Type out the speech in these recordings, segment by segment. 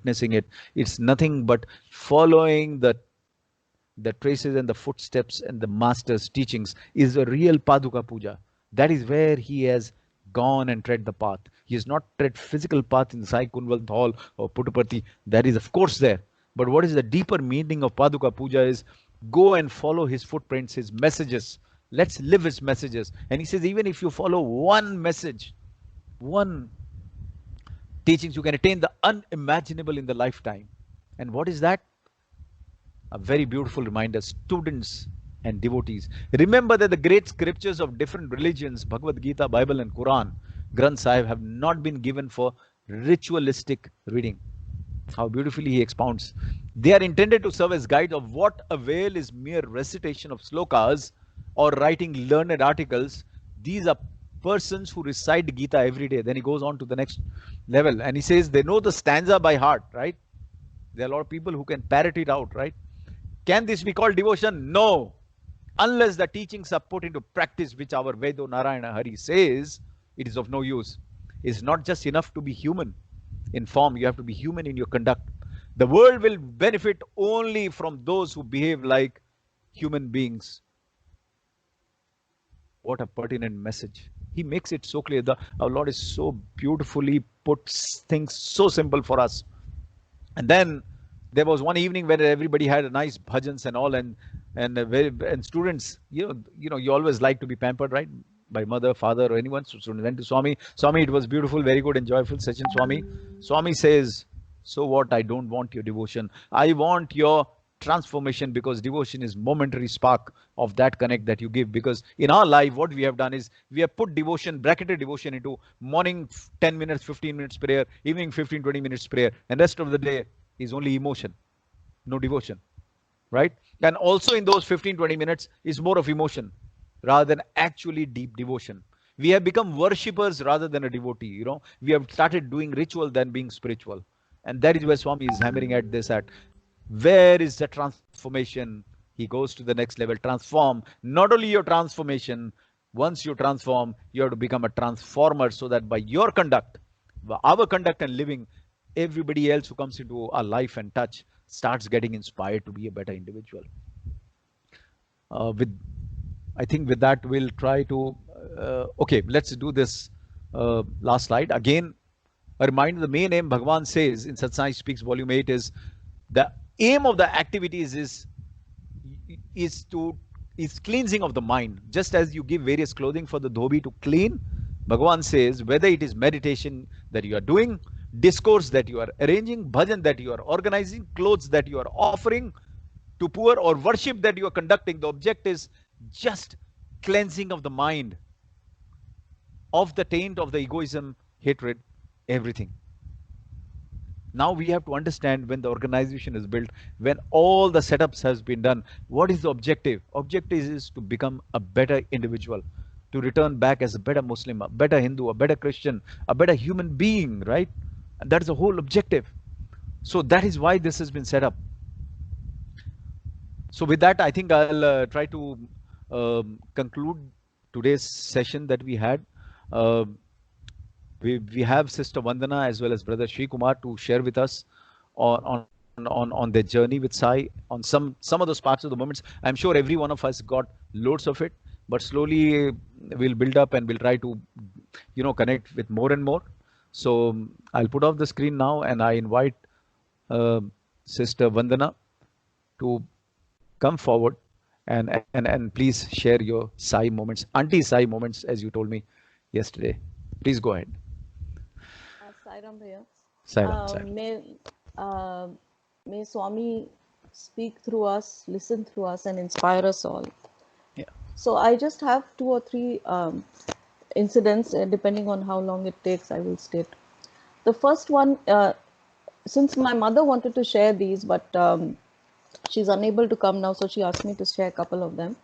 witnessing it. It's nothing but following the traces and the footsteps and the master's teachings is a real Paduka Puja. That is where he has gone and tread the path. He has not tread physical path in Sai Kunwal Hall or Puttaparthi. That is of course there. But what is the deeper meaning of Paduka Puja is go and follow his footprints, his messages. Let's live his messages. And he says, even if you follow one message, one teachings, you can attain the unimaginable in the lifetime. And what is that? A very beautiful reminder, students and devotees. Remember that the great scriptures of different religions, Bhagavad Gita, Bible and Quran, Granth Sahib, have not been given for ritualistic reading. How beautifully he expounds. They are intended to serve as guides. Of what avail is mere recitation of slokas or writing learned articles? These are persons who recite Gita every day. Then he goes on to the next level and he says they know the stanza by heart, right? There are a lot of people who can parrot it out, right? Can this be called devotion? No. Unless the teachings are put into practice, which our Vedo Narayana Hari says, it is of no use. It's not just enough to be human in form, you have to be human in your conduct. The world will benefit only from those who behave like human beings. What a pertinent message. He makes it so clear. Our Lord is so beautifully puts things so simple for us. And then there was one evening where everybody had a nice bhajans and all, and students, you always like to be pampered, right? By mother, father, or anyone. So went to Swami. Swami, it was beautiful, very good and joyful session, Swami. Swami says, so what? I don't want your devotion. I want your transformation, because devotion is momentary spark of that connect that you give. Because in our life, what we have done is we have put devotion, bracketed devotion into morning 10 minutes, 15 minutes prayer, evening 15, 20 minutes prayer, and rest of the day is only emotion, no devotion, right? And also in those 15, 20 minutes is more of emotion rather than actually deep devotion. We have become worshippers rather than a devotee, We have started doing ritual than being spiritual. And that is where Swami is hammering at this at. Where is the transformation? He goes to the next level. Transform. Not only your transformation, once you transform, you have to become a transformer, so that by your conduct, our conduct and living, everybody else who comes into our life and touch starts getting inspired to be a better individual. I think with that, we'll try to, okay, let's do this last slide. Again, a reminder, the main aim, Bhagavan says in Satsang Speaks Volume 8 is, the aim of the activities is cleansing of the mind. Just as you give various clothing for the dhobi to clean, Bhagavan says, whether it is meditation that you are doing, discourse that you are arranging, bhajan that you are organizing, clothes that you are offering to poor, or worship that you are conducting, the object is just cleansing of the mind of the taint of the egoism, hatred, everything. Now we have to understand, when the organization is built, when all the setups has been done, what is the objective? Objective is to become a better individual, to return back as a better Muslim, a better Hindu, a better Christian, a better human being, right? And that is the whole objective. So that is why this has been set up. So with that, I think I'll try to conclude today's session that we had. We have Sister Vandana as well as Brother Sri Kumar to share with us on their journey with Sai, on some of those parts of the moments. I'm sure every one of us got loads of it, but slowly we'll build up and we'll try to, connect with more and more. So I'll put off the screen now, and I invite Sister Vandana to come forward and please share your Sai moments, Auntie Sai moments, as you told me yesterday. Please go ahead. Sairam Bhaiya. Sairam. May Swami speak through us, listen through us, and inspire us all. Yeah. So I just have 2 or 3 incidents, depending on how long it takes, I will state. The first one, since my mother wanted to share these, but she's unable to come now, so she asked me to share a couple of them.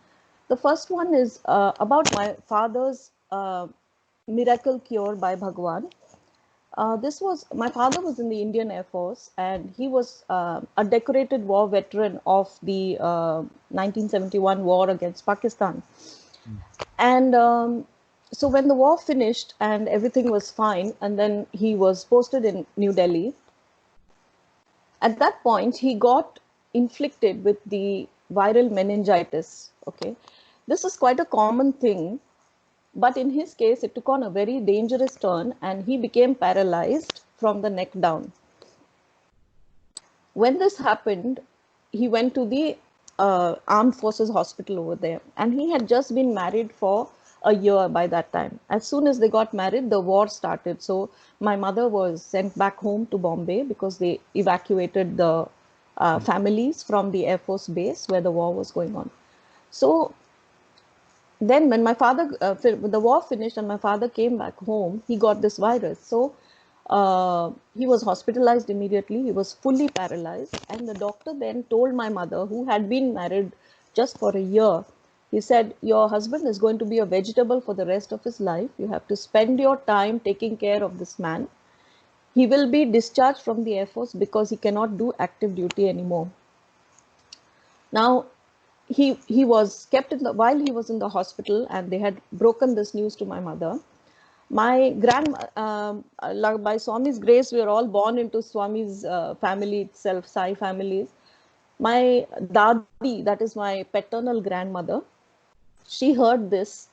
The first one is about my father's miracle cure by Bhagwan. My father was in the Indian Air Force, and he was a decorated war veteran of the 1971 war against Pakistan. And so when the war finished and everything was fine, and then he was posted in New Delhi, At that point, he got inflicted with the viral meningitis. Okay, this is quite a common thing, but in his case, it took on a very dangerous turn and he became paralyzed from the neck down. When this happened, he went to the armed forces hospital over there, and he had just been married for a year by that time. As soon as they got married, the war started. So my mother was sent back home to Bombay because they evacuated the families from the Air Force base where the war was going on. So then when my father, the war finished and my father came back home, he got this virus. So he was hospitalized immediately. He was fully paralyzed. And the doctor then told my mother, who had been married just for a year, he said, your husband is going to be a vegetable for the rest of his life. You have to spend your time taking care of this man. He will be discharged from the Air Force because he cannot do active duty anymore. Now, he was kept in the, while he was in the hospital, and they had broken this news to my mother. My by Swami's grace, we are all born into Swami's family itself, Sai families. My dadi, that is my paternal grandmother, she heard this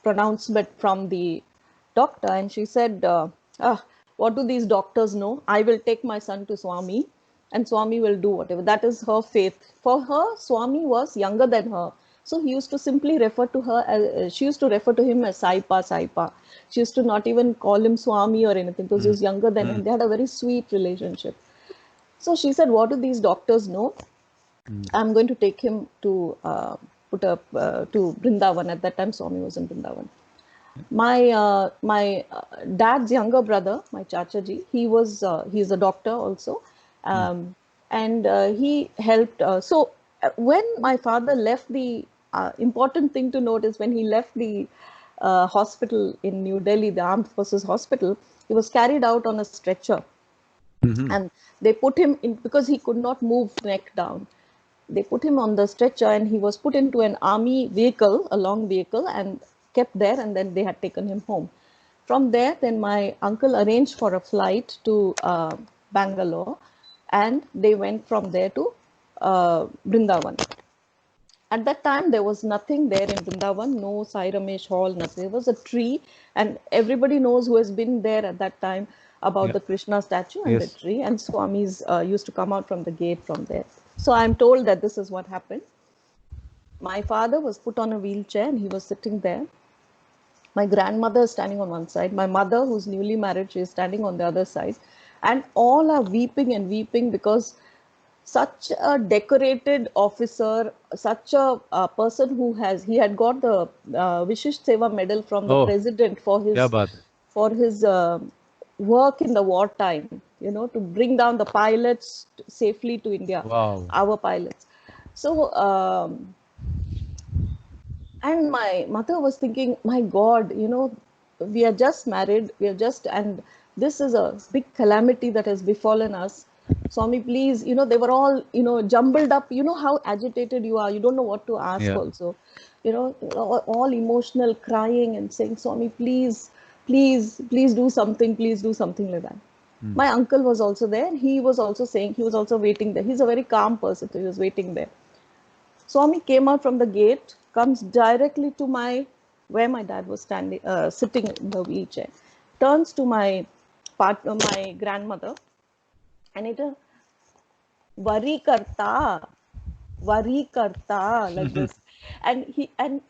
pronouncement from the doctor, and she said, what do these doctors know? I will take my son to Swami, and Swami will do whatever. That is her faith. For her, Swami was younger than her. So he used to simply refer to her as, she used to refer to him as Saipa, Saipa. She used to not even call him Swami or anything because he was younger than him. They had a very sweet relationship. So she said, what do these doctors know? I'm going to take him to to Brindavan. At that time, Swami was in Brindavan. My dad's younger brother, my Chachaji, he's a doctor also, and he helped. So when my father left, the important thing to note is when he left the hospital in New Delhi, the Armed Forces Hospital, he was carried out on a stretcher, and they put him in because he could not move neck down. They put him on the stretcher, and he was put into an army vehicle, a long vehicle, and kept there, and then they had taken him home. From there, then my uncle arranged for a flight to Bangalore, and they went from there to Brindavan. At that time, there was nothing there in Vrindavan, no Sai Ramesh Hall, nothing. There was a tree, and everybody knows who has been there at that time about the Krishna statue and the tree, and Swamis used to come out from the gate from there. So I'm told that this is what happened. My father was put on a wheelchair, and he was sitting there. My grandmother is standing on one side. My mother, who's newly married, she is standing on the other side. And all are weeping and weeping because such a decorated officer, such a person who he had got the Vishisht Seva medal from the president for his work in the wartime, to bring down the pilots safely to India, our pilots. So, and my mother was thinking, my God, we are just married, and this is a big calamity that has befallen us. Swami, please, they were all, jumbled up. You know how agitated you are. You don't know what to ask also. All emotional, crying and saying, Swami, please, please, please do something. Please do something like that. My uncle was also there. He was also saying, he was also waiting there. He's a very calm person. So he was waiting there. Swami came out from the gate, comes directly to where my dad was standing, sitting in the wheelchair, turns to my grandmother, and it worry karta, like this. And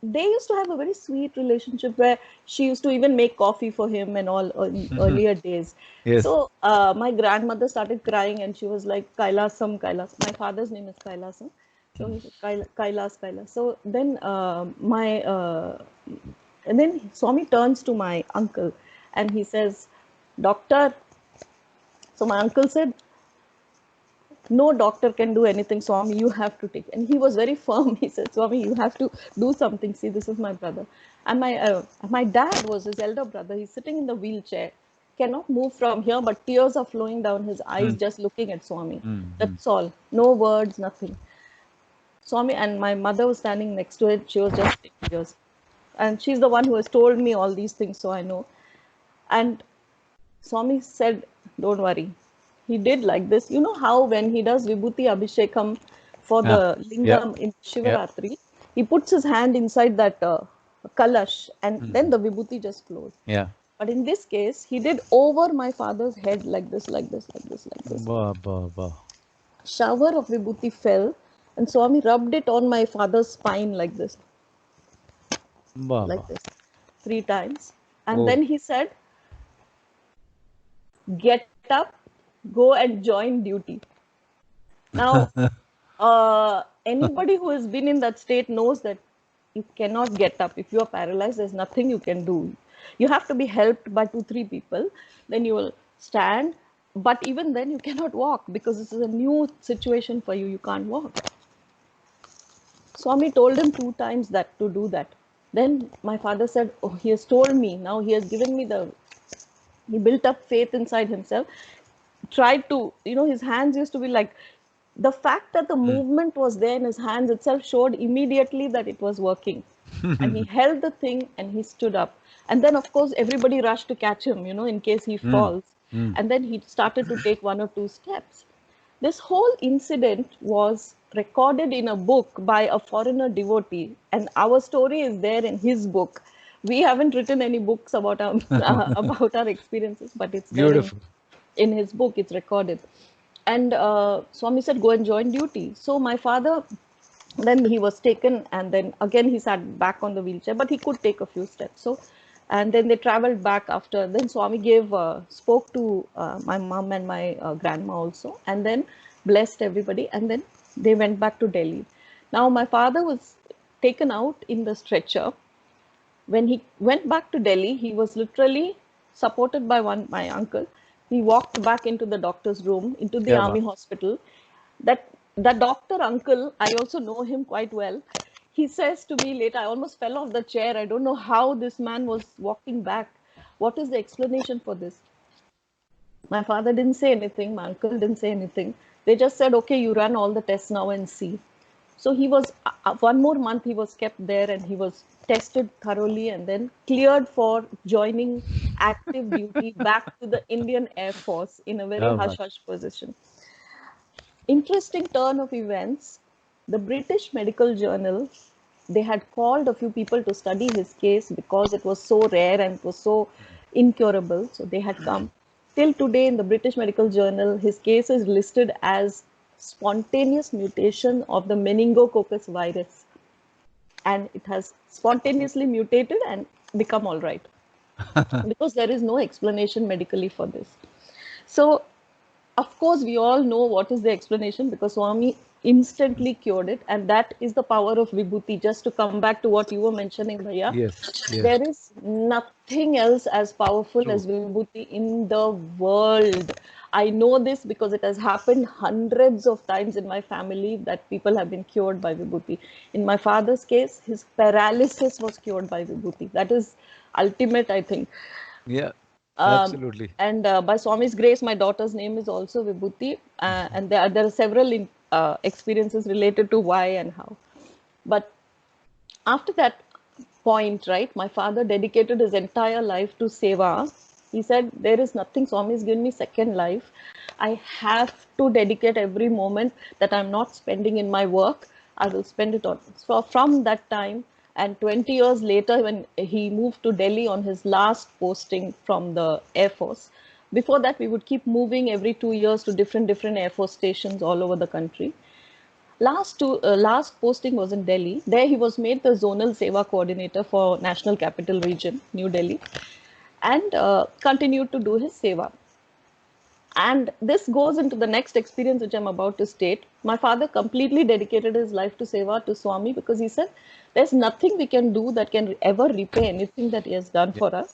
they used to have a very sweet relationship where she used to even make coffee for him and all in earlier days. So my grandmother started crying, and she was like, Kailas. My father's name is Kailasam. So he said, Kailas. So then and then Swami turns to my uncle, and he says, Doctor. So my uncle said, no doctor can do anything, Swami, you have to take. And he was very firm. He said, Swami, you have to do something. See, this is my brother. And my dad was his elder brother. He's sitting in the wheelchair, cannot move from here, but tears are flowing down his eyes just looking at Swami. That's all. No words, nothing. Swami, and my mother was standing next to it. She was just taking tears. And she's the one who has told me all these things, so I know. And Swami said, don't worry. he did like this. You know how when he does Vibhuti Abhishekam for Yeah. the Yeah. lingam in Yeah. Shivaratri, he puts his hand inside that kalash and then the Vibhuti just flows. Yeah. But in this case, he did over my father's head like this, like this, like this, like this. Bah, bah, bah. Shower of Vibhuti fell, and Swami rubbed it on my father's spine Bah, like bah. this, 3 times. And Oh. then he said, "Get up, go and join duty." Now, anybody who has been in that state knows that you cannot get up. If you are paralyzed, there's nothing you can do. You have to be helped by 2, 3 people. Then you will stand. But even then, you cannot walk because this is a new situation for you. You can't walk. Swami told him 2 times that to do that. Then my father said, "Oh, he has told me. Now he has given me the." He built up faith inside himself. Tried to, his hands used to be like, the fact that the movement was there in his hands itself showed immediately that it was working. And he held the thing and he stood up. And then, of course, everybody rushed to catch him, in case he falls. And then he started to take 1 or 2 steps. This whole incident was recorded in a book by a foreigner devotee, and our story is there in his book. We haven't written any books about our about our experiences, but it's there Beautiful. in his book. It's recorded. And Swami said, "Go and join duty." So my father, then he was taken, and then again he sat back on the wheelchair, but he could take a few steps. So, and then they traveled back after. Then Swami spoke to my mom and my grandma also, and then blessed everybody, and then they went back to Delhi. Now my father was taken out in the stretcher. When he went back to Delhi, he was literally supported by my uncle. He walked back into the doctor's room, into the Yeah, bah. army hospital. That doctor uncle, I also know him quite well. He says to me later, I almost fell off the chair. I don't know how this man was walking back. What is the explanation for this? My father didn't say anything. My uncle didn't say anything. They just said, "Okay, you run all the tests now and see." So he was, 1 more month he was kept there and he was tested thoroughly and then cleared for joining active duty back to the Indian Air Force in a very Yeah, hush bah. hush position. Interesting turn of events. The British Medical Journal, they had called a few people to study his case because it was so rare and it was so incurable. So they had come. Till today, in the British Medical Journal, his case is listed as spontaneous mutation of the meningococcus virus. And it has spontaneously mutated and become all right because there is no explanation medically for this. So of course, we all know what is the explanation because Swami instantly cured it, and that is the power of Vibhuti. Just to come back to what you were mentioning, Bhaiya, Yes. Yes. there is nothing else as powerful True. as Vibhuti in the world. I know this because it has happened hundreds of times in my family that people have been cured by Vibhuti. In my father's case, his paralysis was cured by Vibhuti. That is ultimate, I think. Yeah. Um, Absolutely. and by Swami's grace, my daughter's name is also Vibhuti, and there are several experiences related to why and how. But after that point, right, my father dedicated his entire life to seva. He said, "There is nothing. Swami's given me second life. I have to dedicate every moment that I'm not spending in my work. I will spend it on." So from that time, and 20 years later, when he moved to Delhi on his last posting from the Air Force, before that we would keep moving every 2 years to different Air Force stations all over the country. Last posting was in Delhi. There he was made the zonal seva coordinator for National Capital Region, New Delhi, and continued to do his seva. And this goes into the next experience which I'm about to state. My father completely dedicated his life to seva, to Swami, because he said, "There's nothing we can do that can ever repay anything that he has done Yeah. for us.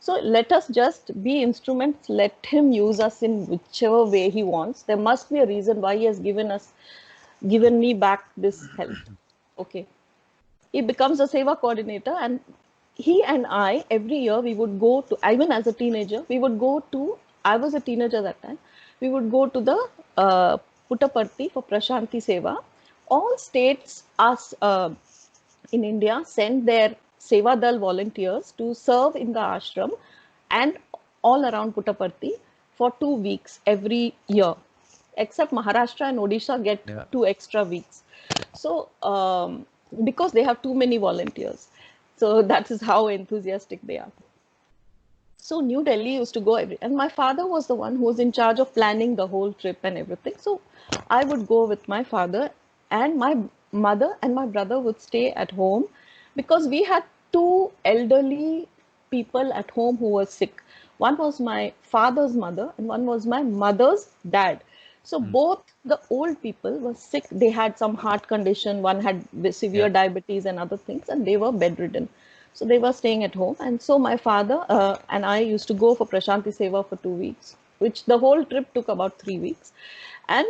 So let us just be instruments, let him use us in whichever way he wants. There must be a reason why he has given me back this health." Okay. He becomes a seva coordinator, and he and I, every year, we would go to, even as a teenager, we would go to, I was a teenager that time, we would go to the Puttaparthi for Prashanti Seva. All states, us in India, send their Seva Dal volunteers to serve in the ashram and all around Puttaparthi. for 2 weeks every year, except Maharashtra and Odisha get Yeah. 2 extra weeks. So, because they have too many volunteers. So that is how enthusiastic they are. So New Delhi used to go and my father was the one who was in charge of planning the whole trip and everything. So I would go with my father, and my mother and my brother would stay at home because we had two elderly people at home who were sick. One was my father's mother and one was my mother's dad. So both the old people were sick. They had some heart condition, one had severe Yeah. diabetes and other things, and they were bedridden. So they were staying at home. And so my father and I used to go for Prashanti Seva for 2 weeks, which the whole trip took about 3 weeks. And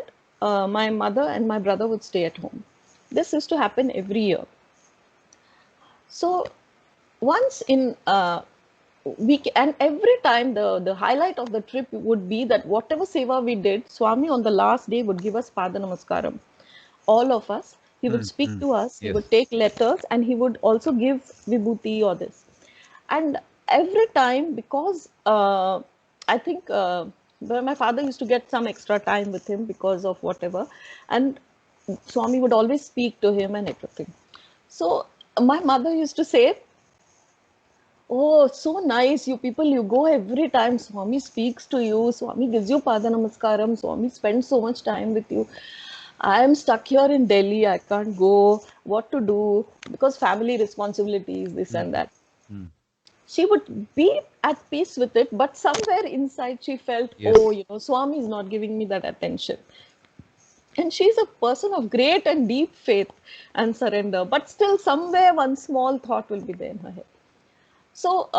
my mother and my brother would stay at home. This used to happen every year. So once in week, and every time the highlight of the trip would be that whatever seva we did, Swami on the last day would give us Pada Namaskaram, all of us. He would speak to us, he Yes. would take letters, and he would also give vibhuti or this. And every time, because I think well, my father used to get some extra time with him because of whatever, and Swami would always speak to him and everything. So my mother used to say, "Oh, so nice. You people, you go every time. Swami speaks to you. Swami gives you Pada Namaskaram. Swami spends so much time with you. I am stuck here in Delhi. I can't go. What to do? Because family responsibilities, this and that." Mm. She would be at peace with it, but somewhere inside she felt, Yes. oh, Swami is not giving me that attention. And she's a person of great and deep faith and surrender, but still somewhere one small thought will be there in her head. So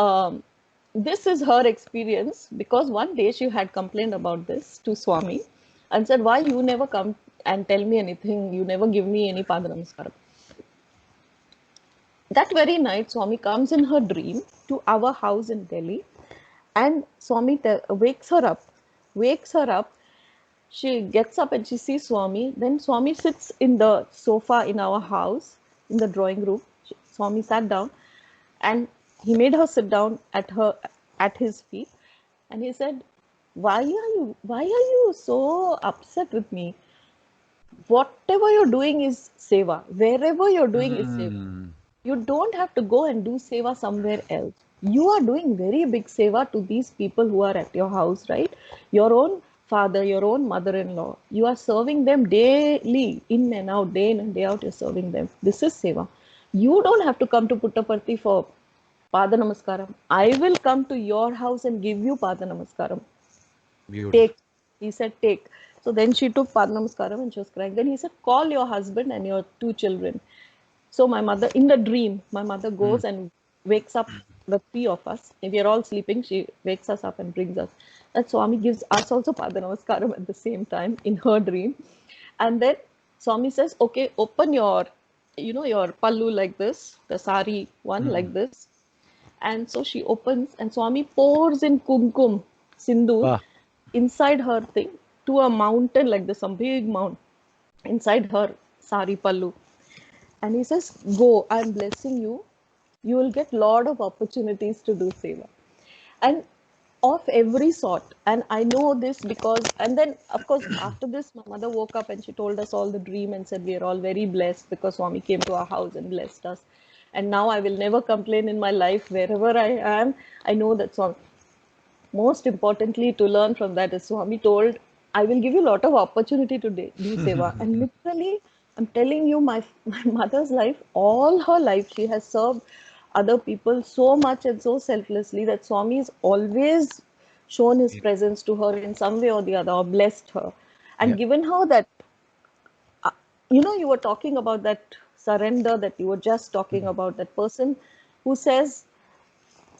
this is her experience, because one day she had complained about this to Swami and said, why you never come and tell me anything? You never give me any Pada Namaskaram. That very night, Swami comes in her dream to our house in Delhi, and Swami wakes her up. She gets up and she sees Swami. Then Swami sits in the sofa in our house, in the drawing room. Swami sat down, and he made her sit down at his feet, and he said, why are you so upset with me? Whatever you're doing is seva. Wherever you're doing is seva. Mm. You don't have to go and do seva somewhere else. You are doing very big seva to these people who are at your house, right? Your own father, your own mother-in-law. You are serving them daily, in and out, day in and day out, you're serving them. This is seva. You don't have to come to Puttaparthi for Pada Namaskaram. I will come to your house and give you Pada Namaskaram. Beautiful. Take. He said, take. So then she took Pada Namaskaram and she was crying. Then he said, call your husband and your two children. So my mother, in the dream, my mother Mm. goes and wakes up the three of us. If we are all sleeping, she wakes us up and brings us. And Swami gives us also Pada Namaskaram at the same time in her dream. And then Swami says, okay, open your pallu like this, the sari one like this. And so she opens, and Swami pours in kumkum, sindoor, Ah. inside her thing to a mountain like this, some big mountain inside her sari pallu. And he says, go, I'm blessing you. You will get lot of opportunities to do seva. And of every sort. And I know this because, and then of course, after this, my mother woke up and she told us all the dream and said, we are all very blessed because Swami came to our house and blessed us. And now I will never complain in my life. Wherever I am, I know that Swami. Most importantly, to learn from that is Swami told, I will give you a lot of opportunity to do seva. And literally, I'm telling you, my mother's life, all her life, she has served other people so much and so selflessly that Swami has always shown his presence to her in some way or the other, or blessed her, Yeah. and given her that, you were talking about that surrender, that you were just talking about, that person who says,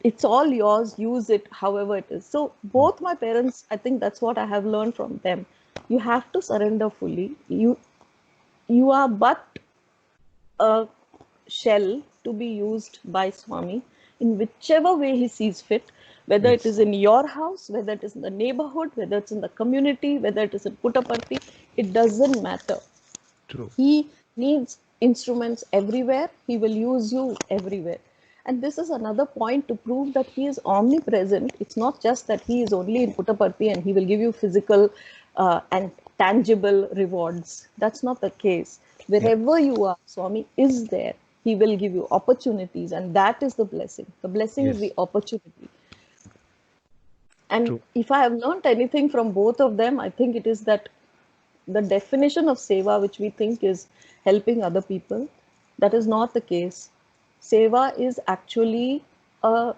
it's all yours, use it however it is. So both my parents, I think that's what I have learned from them. You have to surrender fully. You are but a shell to be used by Swami in whichever way he sees fit, whether it Yes. is in your house, whether it is in the neighborhood, whether it's in the community, whether it is in Puttaparthi. It doesn't matter. True. He needs instruments everywhere. He will use you everywhere. And this is another point to prove that he is omnipresent. It's not just that he is only in Puttaparthi and he will give you physical and tangible rewards. That's not the case. Wherever you are, Swami is there. He will give you opportunities, and that is the blessing. The blessing is the opportunity. And True. if I have learned anything from both of them, I think it is that the definition of seva, which we think is helping other people, that is not the case. Seva is actually a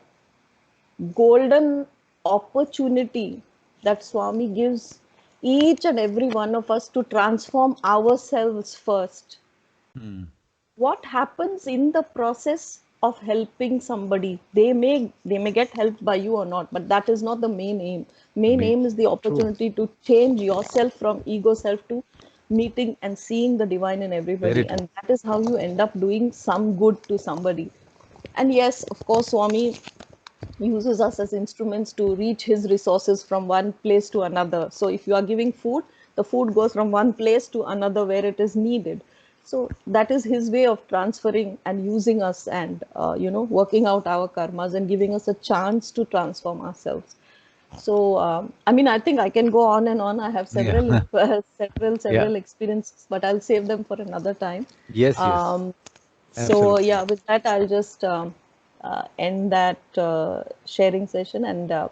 golden opportunity that Swami gives each and every one of us to transform ourselves first. What happens in the process of helping somebody? They may get helped by you or not, but that is not the main aim. Main aim is the opportunity to change yourself from ego self to meeting and seeing the divine in everybody, and that is how you end up doing some good to somebody. And yes, of course, Swami uses us as instruments to reach his resources from one place to another. So if you are giving food, the food goes from one place to another where it is needed. So that is his way of transferring and using us and working out our karmas and giving us a chance to transform ourselves. So I mean, I think I can go on and on. I have several several experiences, but I'll save them for another time. Yes. So yeah, with that I'll just end that sharing session, and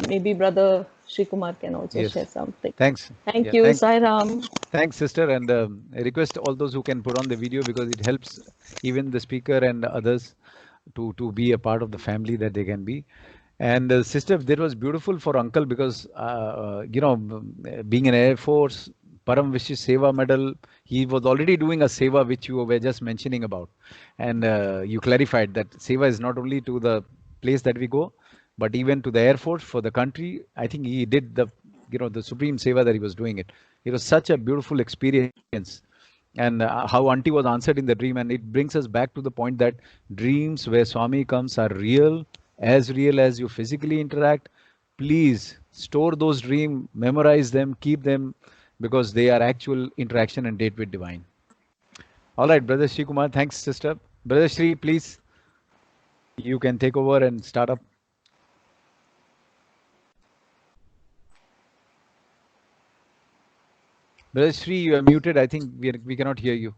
maybe Brother Sri Kumar can also share something. Thanks. Thank you, Sai Ram. Thanks, sister. And I request all those who can put on the video, because it helps even the speaker and others to be a part of the family that they can be. And sister, that was beautiful for uncle, because being in Air Force, Param Vishya Seva Medal, he was already doing a seva which you were just mentioning about, and you clarified that seva is not only to the place that we go, but even to the Air Force, for the country. I think he did the supreme seva that he was doing it. It was such a beautiful experience. And how auntie was answered in the dream, and it brings us back to the point that dreams where Swami comes are real as you physically interact. Please store those dreams, memorize them, keep them, because they are actual interaction and date with divine. All right, Brother Sri Kumar, thanks, sister. Brother Sri, please, you can take over and start up. Brother Sri, you are muted. I think we cannot hear you.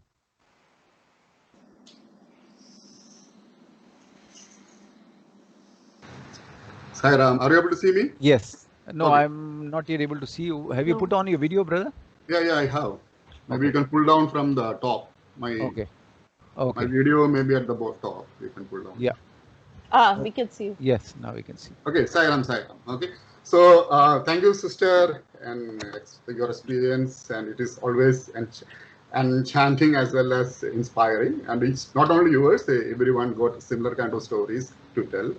Sai Ram, are you able to see me? Yes. No, okay. I'm not yet able to see you. Have you put on your video, brother? Yeah, I have. Maybe you can pull down from the top. My video may be at the top. You can pull down. Yeah. We can see you. Yes, now we can see. Okay, Sai Ram. Okay. So thank you, sister, and your experience, and it is always enchanting as well as inspiring. And it's not only yours; everyone got similar kind of stories to tell.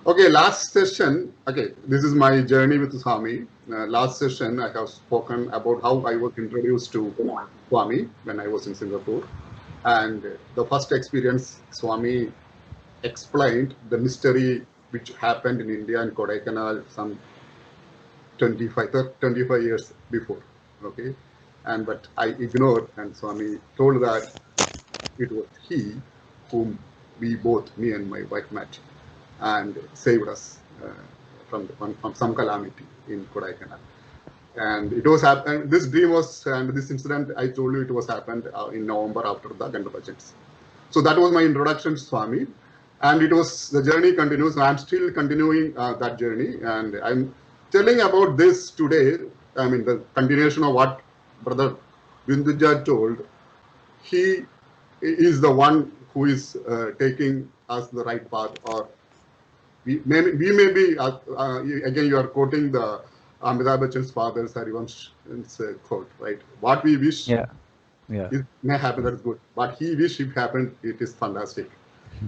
Okay, last session, this is my journey with Swami. Last session, I have spoken about how I was introduced to Swami when I was in Singapore. And the first experience, Swami explained the mystery which happened in India and Kodaikanal some 25 years before. Okay, but I ignored, and Swami told that it was he whom me and my wife met and saved us from some calamity in Kodaikanal. And it was happened. This dream was, and this incident I told you, it was happened in November after the Ganda budgets. So that was my introduction to Swami, and the journey continues. I'm still continuing that journey, and I'm telling about this today. I mean, the continuation of what Brother Binduja told. He is the one who is taking us the right path, or we may be, again, you are quoting the Amitabh Bachchan's father, Harivansh's quote, right? What we wish, it may happen, that is good. But he wish it happened, it is fantastic.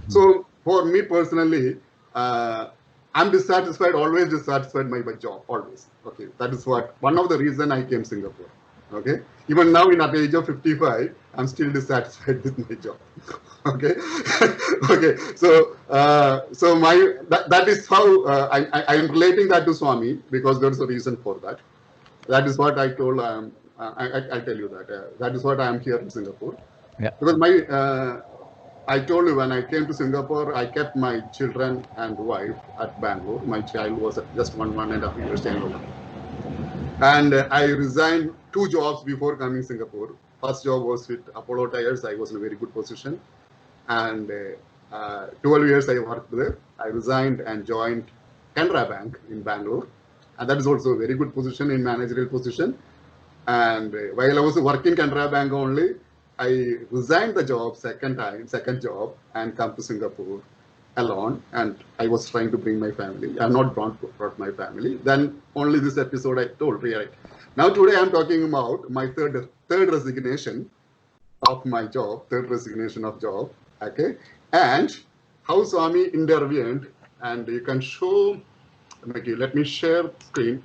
So for me personally, I'm dissatisfied, always dissatisfied by my job, always. Okay, that is one of the reasons I came to Singapore. Okay, even now at the age of 55, I'm still dissatisfied with my job. Okay, okay. So, that is how I am relating that to Swami, because there is a reason for that. That is what I told. I tell you that that is what I am here in Singapore. Yeah. Because I told you when I came to Singapore, I kept my children and wife at Bangalore. My child was just 1.5 years younger. And I resigned 2 jobs before coming to Singapore. First job was with Apollo Tires. I was in a very good position. And 12 years I worked there. I resigned and joined Canara Bank in Bangalore. And that is also a very good position in managerial position. And while I was working Canara Bank only, I resigned the job second job, and come to Singapore alone. And I was trying to bring my family. I have not brought my family. Then only this episode I told, really. Now today I'm talking about my third resignation of my job, third resignation of job. Okay, and how Swami intervened. And you can show. Okay, let me share screen.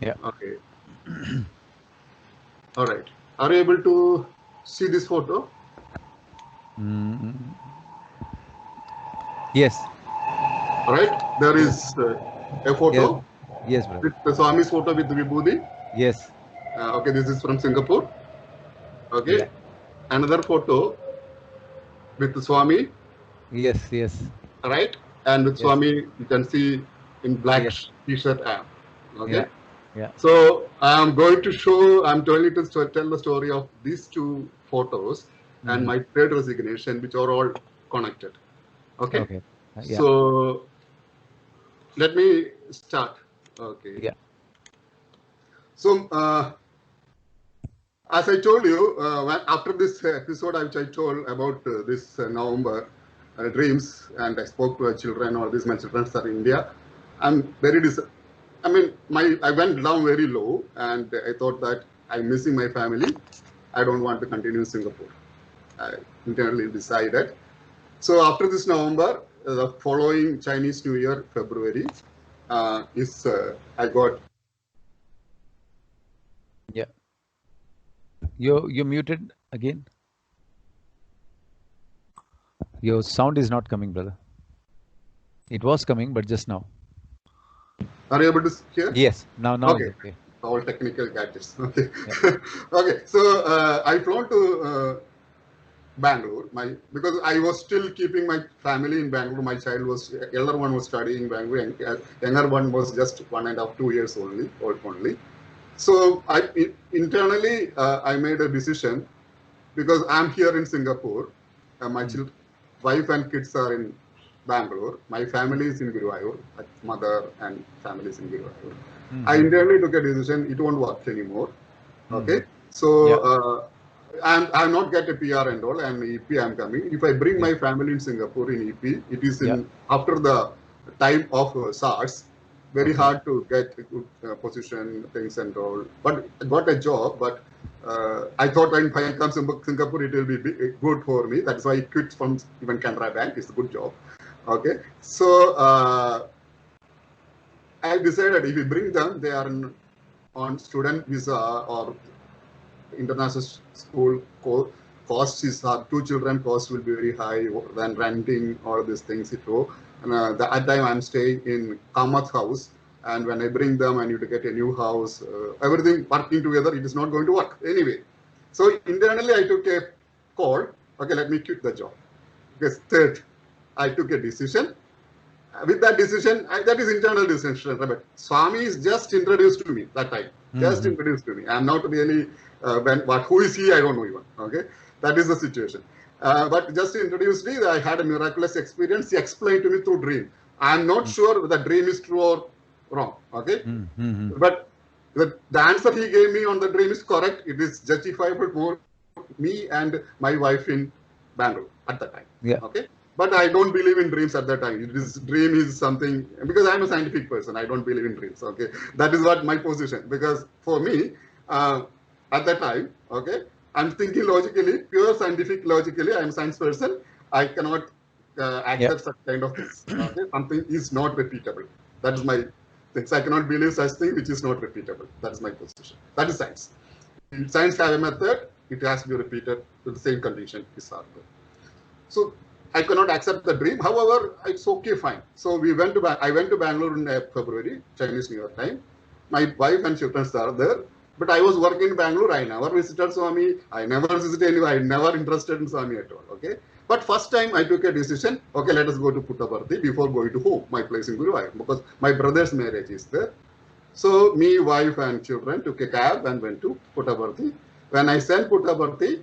Yeah. Okay. All right. Are you able to see this photo? Yes. All right. There is a photo. Yes, brother. With the Swami's photo with Vibhuti. Yes. Okay, this is from Singapore. Okay. Yeah. Another photo with the Swami. Yes, yes. All right. And with Yes. Swami, you can see in black Yes. t-shirt. Okay. Yeah. Yeah. So I'm going to show, I'm going to tell the story of these two photos and my third resignation, which are all connected. Okay. Okay. Yeah. So let me start. Okay. Yeah. So as I told you, after this episode, which I told about this November dreams, and I spoke to my children, all these my children are in India. I'm very I went down very low, and I thought that I'm missing my family. I don't want to continue in Singapore. I internally decided. So after this November, the following Chinese New Year, February, I got. Yeah. You're muted again. Your sound is not coming, brother. It was coming, but just now. Are you able to hear? Yes. Now. Okay. It's okay. All technical gadgets. Okay. Yeah. Okay. So I flown to Bangalore. Because I was still keeping my family in Bangalore. My elder one was studying in Bangalore, and younger one was just 1.5, 2 years only. So internally I made a decision, because I'm here in Singapore. My wife and kids are in Bangalore. My family is in Guruvayur. My mother and family is in Guruvayur. I internally took a decision. It won't work anymore. Okay. So I'm not get a PR and all. I'm EP. I'm coming. If I bring my family in Singapore in EP, it is after the time of SARS. Very hard to get a good position, things and all. But I got a job. But I thought when I come to Singapore, it will be good for me. That's why I quit from even Canara Bank. It's a good job. Okay. So I decided if we bring them, they are on student visa or international school costs is 2 children cost will be very high than renting all these things. And at that time I'm staying in Kamath house, and when I bring them, I need to get a new house. Everything working together, it is not going to work anyway. So internally I took a call. Okay, let me quit the job. Because third, I took a decision. With that decision, that is internal decision. But Swami is just introduced to me that time. Just introduced to me. I'm not really who is he? I don't know even. Okay, that is the situation. But just introduced me. I had a miraculous experience. He explained to me through dream. I'm not sure whether the dream is true or wrong. Okay, but the answer he gave me on the dream is correct. It is justifiable for me and my wife in Bangalore at that time. Yeah. Okay. But I don't believe in dreams at that time. Dream is something, because I'm a scientific person. I don't believe in dreams. Okay, that is what my position. Because for me, at that time, okay, I'm thinking logically, pure scientific logically. I'm a science person. I cannot accept such kind of things. Okay, something is not repeatable. That is my things. I cannot believe such thing which is not repeatable. That is my position. That is science. In science have a method. It has to be repeated to the same condition. So I cannot accept the dream. However, it's okay, fine. So I went to Bangalore in February, Chinese New Year time. My wife and children are there. But I was working in Bangalore. I never visited Swami. I never visited anyone. I never interested in Swami at all. Okay. But first time I took a decision, okay, let us go to Puttaparthi before going to home, my place in Guruvayur, because my brother's marriage is there. So me, wife and children took a cab and went to Puttaparthi. When I sent Puttaparthi,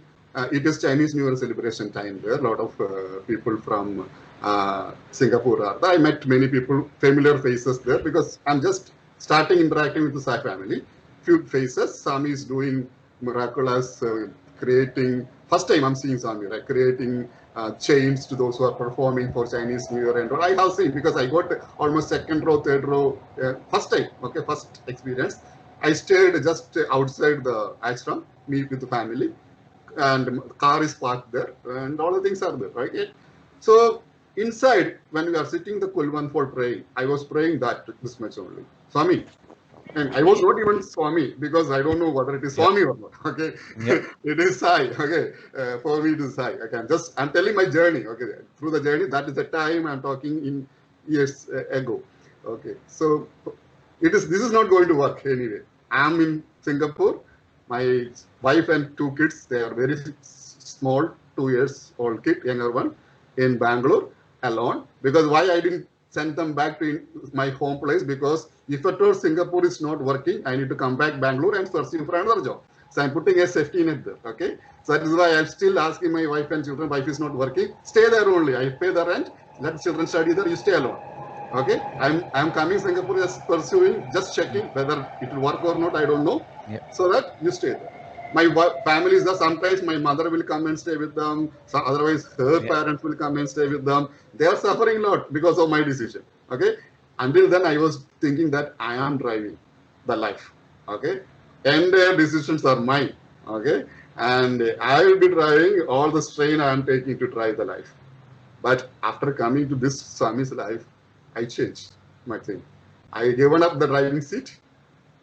it is Chinese New Year celebration time there. A lot of people from Singapore are there. I met many people, familiar faces there, because I'm just starting interacting with the Sai family. Few faces. Swami is doing miraculous, creating. First time I'm seeing Swami, right? Creating chains to those who are performing for Chinese New Year and all. I have seen, because I got almost second row, third row, first time, okay, first experience. I stayed just outside the ashram, meet with the family, and the car is parked there, and all the things are there, right? So inside, when we are sitting the Kulwan for praying, I was praying that this much only. Swami, and I was not even Swami, because I don't know whether it is Swami or not. Okay, it is Sai. Okay, for me it is Sai. Okay, I'm telling my journey. Okay, through the journey, that is the time I'm talking in years ago. Okay, so this is not going to work anyway. I'm in Singapore. My wife and two kids, they are very small, 2 years old kid, younger one, in Bangalore alone. Because why I didn't send them back to my home place, because if at all Singapore is not working, I need to come back Bangalore and pursue for another job. So I'm putting a safety net there. Okay, so that is why I'm still asking my wife and children. Wife is not working, stay there only. I pay the rent. Let children study there. You stay alone. Okay, I'm coming Singapore, just pursuing, just checking whether it will work or not. I don't know. So that you stay there. My family is there. Sometimes my mother will come and stay with them. So otherwise, her parents will come and stay with them. They are suffering a lot because of my decision. Okay. Until then, I was thinking that I am driving the life. Okay. And their decisions are mine. Okay. And I will be driving all the strain I am taking to drive the life. But after coming to this Swami's life, I changed my thing. I given up the driving seat,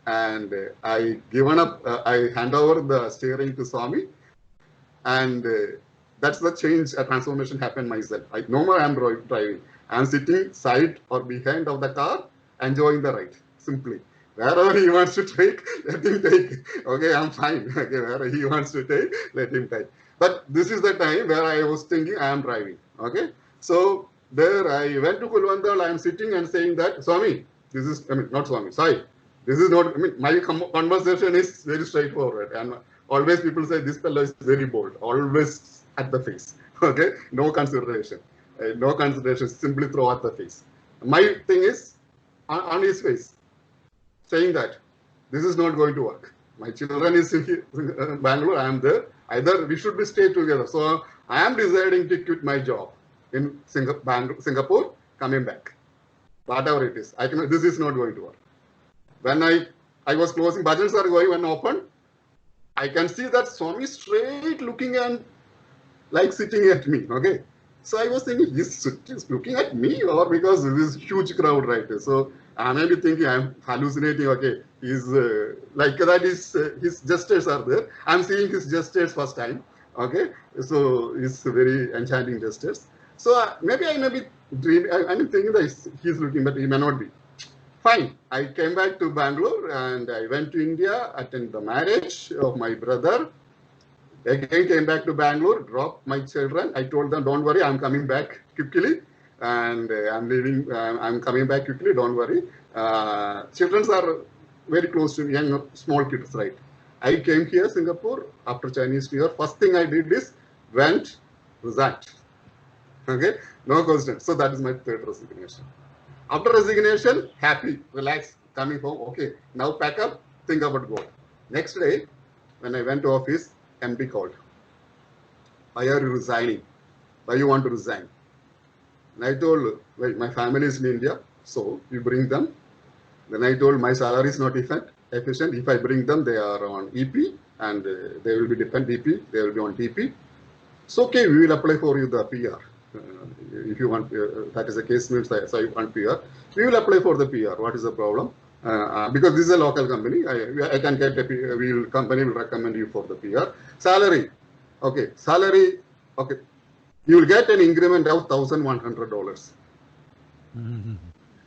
and I given up. I hand over the steering to Swami, and that's the change, a transformation happened myself. No more I'm driving. I'm sitting side or behind of the car, enjoying the ride. Simply, wherever he wants to take, let him take. Okay, I'm fine. Okay, wherever he wants to take, let him take. But this is the time where I was thinking I am driving. Okay, so there I went to Kulwandal. I am sitting and saying that, Swami, this is, not Swami, Sai. This is not, my conversation is very straightforward. And always people say this fellow is very bold, always at the face. Okay, no consideration. No consideration, simply throw at the face. My thing is on his face, saying that this is not going to work. My children is in Bangalore, I am there. Either we should be stay together. So I am deciding to quit my job in Singapore, coming back. Whatever it is, this is not going to work. When I was closing, bhajans are going when open, I can see that Swami straight looking and like sitting at me. Okay, so I was thinking, he's looking at me, or because this huge crowd right there. So I may be thinking I'm hallucinating. Okay, he's like that is his gestures are there. I'm seeing his gestures first time. Okay, so it's very enchanting gestures. So maybe I may be dreaming. I'm thinking that he's looking, but he may not be. Fine. I came back to Bangalore and I went to India, attended the marriage of my brother. Again came back to Bangalore, dropped my children. I told them, don't worry, I'm coming back quickly. And I'm leaving, I'm coming back quickly, don't worry. Children are very close to me, young, small kids, right? I came here, Singapore, after Chinese New Year. First thing I did is went, resigned. Okay, no question. So that is my third resignation. After resignation, happy, relaxed, coming home. Okay, now pack up, think about God. Next day, when I went to office, MD called. Why are you resigning? Why you want to resign? And I told, well, my family is in India, so you bring them. Then I told my salary is not efficient. If I bring them, they are on EP and they will be dependent EP, they will be on TP. So okay, we will apply for you the PR. If you want, that is the case, means so you want PR. We will apply for the PR. What is the problem? Because this is a local company, I can get a PR, company will recommend you for the PR. Salary, okay, salary, okay. You will get an increment of $1,100.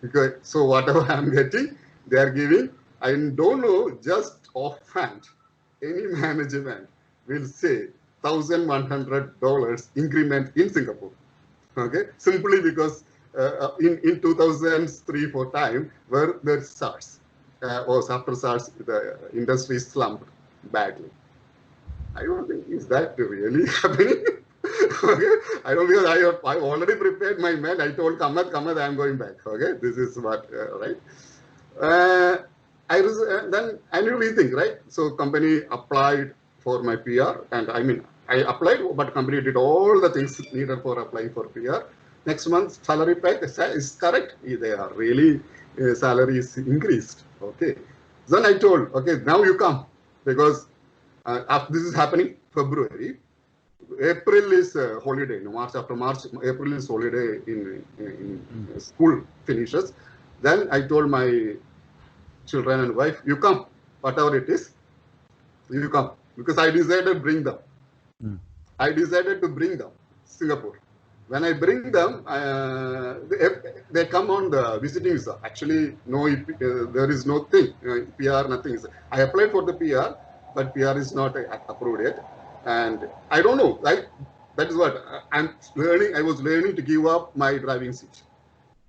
Okay, so whatever I am getting, they are giving. I don't know, just offhand, any management will say $1,100 increment in Singapore. Okay, simply because in 2003-4 time, where the SARS was after SARS, the industry slumped badly. I don't think is that really happening. Okay, I don't, because I already prepared my mail. I told Kamath, I am going back. Okay, this is what right. I was then annually think, right. So company applied for my PR, and I mean I applied, but company did all the things needed for applying for PR. Next month salary pack is correct. They are really salary is increased. Okay, then I told, okay, now you come, because after this is happening February. April is holiday. March, after March, April is holiday in school finishes. Then I told my children and wife, you come, whatever it is, you come, because I decided to bring them. I decided to bring them Singapore. When I bring them, they come on the visiting visa. Actually, no, there is no thing, PR, nothing. I applied for the PR, but PR is not approved yet. And I don't know, that is what I'm learning. I was learning to give up my driving seat,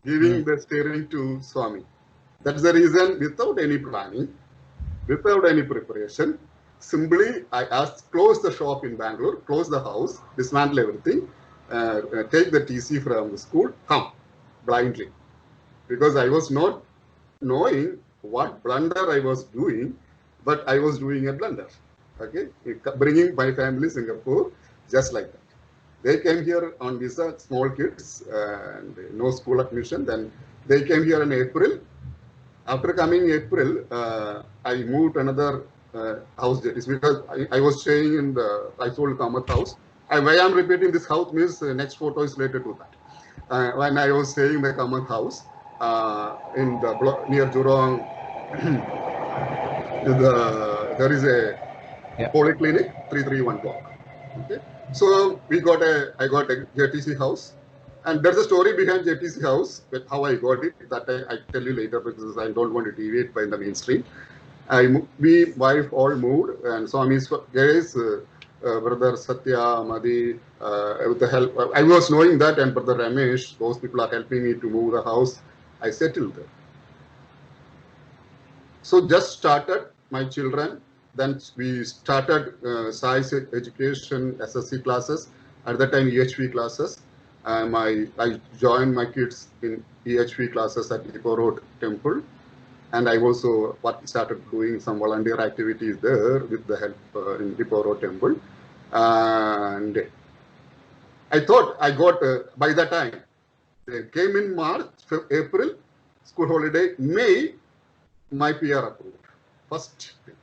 giving the steering to Swami. That's the reason, without any planning, without any preparation, simply I asked, close the shop in Bangalore, close the house, dismantle everything, take the TC from the school, come blindly. Because I was not knowing what blunder I was doing, but I was doing a blunder. Okay, bringing my family Singapore just like that. They came here on visa, small kids, and no school admission. Then they came here in April. After coming in April, I moved another house. That is because I was staying in the, I told Kamath house. Why I'm repeating this house means next photo is related to that. When I was staying in the Kamath house in the block near Jurong, there is a polyclinic 331 block. Okay, so I got a JTC house, and there's a story behind JTC house with how I got it that I tell you later, because I don't want to deviate by the mainstream. We wife all moved, and Swami's guys, brother Satya, Madi, with the help. I was knowing that, and brother Ramesh, those people are helping me to move the house. I settled there. So just started my children. Then we started science education SSC classes. At that time, EHV classes. I joined my kids in EHV classes at Depot Road Temple. And I also started doing some volunteer activities there with the help in Depot Road Temple. And I thought I got, by that time, they came in March, April, school holiday, May, my PR approved. First thing.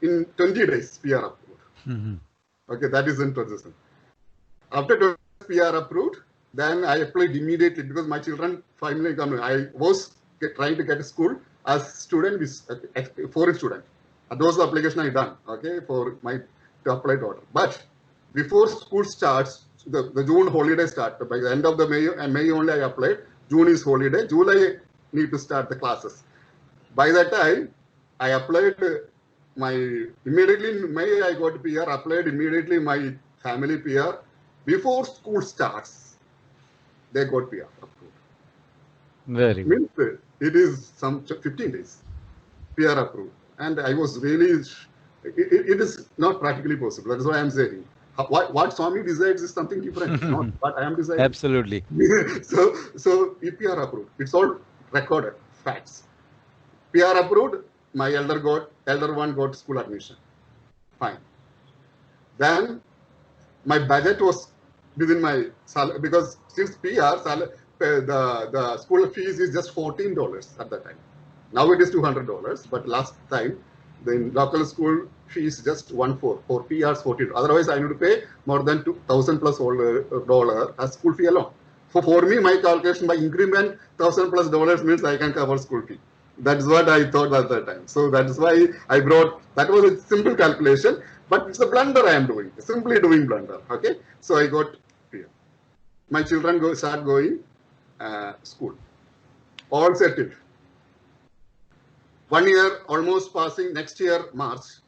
In 20 days, PR approved. Okay, that is in transition. After 20 days, PR approved, then I applied immediately, because my children finally come. I was trying to get a school as student, foreign student. Those application I done, okay, for my to apply order. But before school starts, the June holiday started. By the end of the May, and May only I applied. June is holiday. July need to start the classes. By that time, I applied immediately in May I got PR, applied immediately my family PR. Before school starts, they got PR approved. Very good. Means it is some 15 days PR approved. And I was really, it is not practically possible. That's why I'm saying. What Swami decides is something different, not what I am deciding. Absolutely. So PR approved. It's all recorded facts. PR approved. My elder one got school admission. Fine. Then my budget was within my salary, because since PR, the school fees is just $14 at that time. Now it is $200, but last time the local school fees just $1,400 for PRs $14. Otherwise, I need to pay more than $2,000+ as school fee alone. For me, my calculation by increment $1,000+ means I can cover school fee. That's what I thought at that time. So that's why I brought, that was a simple calculation, but it's a blunder I am doing, simply doing blunder. Okay. So I got PR. My children start going school. All settled. 1 year almost passing, next year, March,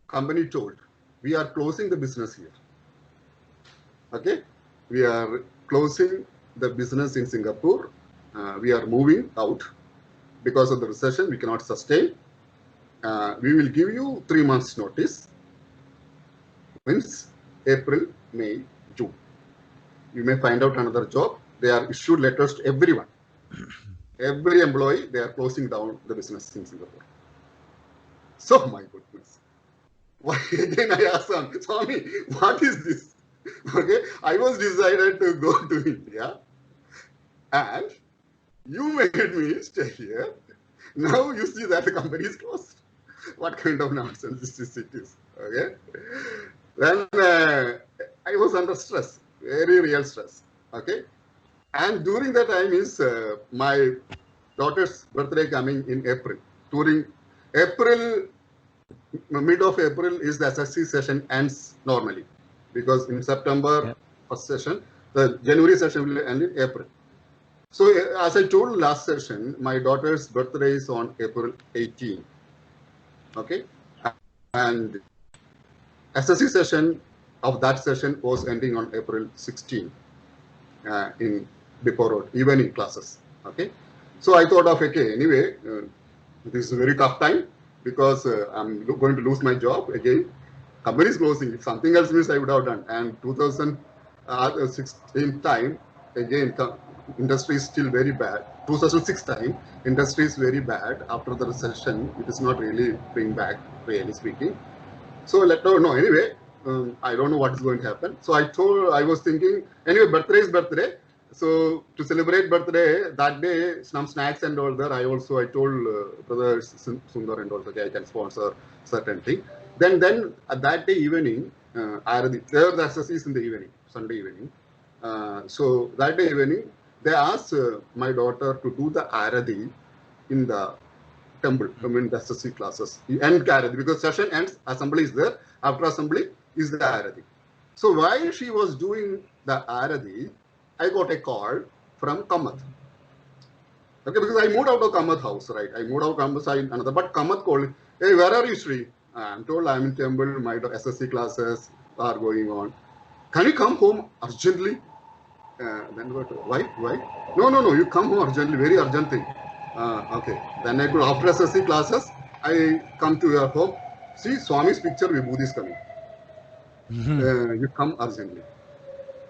company told, we are closing the business here. Okay, we are closing the business in Singapore. We are moving out because of the recession. We cannot sustain. We will give you 3 months notice. Means April, May, June. You may find out another job. They are issued letters to everyone. Every employee, they are closing down the business in Singapore. So, my goodness. Why again I asked Swami, what is this? Okay, I was decided to go to India and you made me stay here. Now you see that the company is closed. What kind of nonsense this is? Okay. Then I was under stress, very real stress. Okay. And during that time is my daughter's birthday coming in April. During April, mid of April is the SSC session ends normally. Because in September, first session, the January session will end in April. So as I told last session, my daughter's birthday is on April 18. Okay. And SSC session of that session was ending on April 16 in Depot Road, evening classes. Okay. So I thought of, okay, anyway, this is a very tough time because I'm going to lose my job again. Company is closing. If something else means I would have done. And 2016 time, again, industry is still very bad. 2006 time, industry is very bad. After the recession, it is not really bring back, really speaking. So let no, anyway, I don't know what is going to happen. So I was thinking, anyway, birthday is birthday. So to celebrate birthday, that day, some snacks and all there. I told Brother Sundar and all, okay, I can sponsor certain thing. Then that day evening, Arati, there the SSC is in the evening, Sunday evening. So that day evening, they asked my daughter to do the Arati in the temple, I mean the SSC classes. End Arati, because session ends, assembly is there. After assembly is the Arati. So while she was doing the Arati, I got a call from Kamath. Okay, because I moved out of Kamath house, right? I moved out of Kamath side, another, but Kamath called, hey, where are you, Sri? I'm told I'm in temple, my SSC classes are going on. Can you come home urgently? Then what? Why? No, you come home urgently, very urgent thing. Okay. Then I could, after SSC classes, I come to your home. See, Swami's picture, Vibhuti is coming. You come urgently.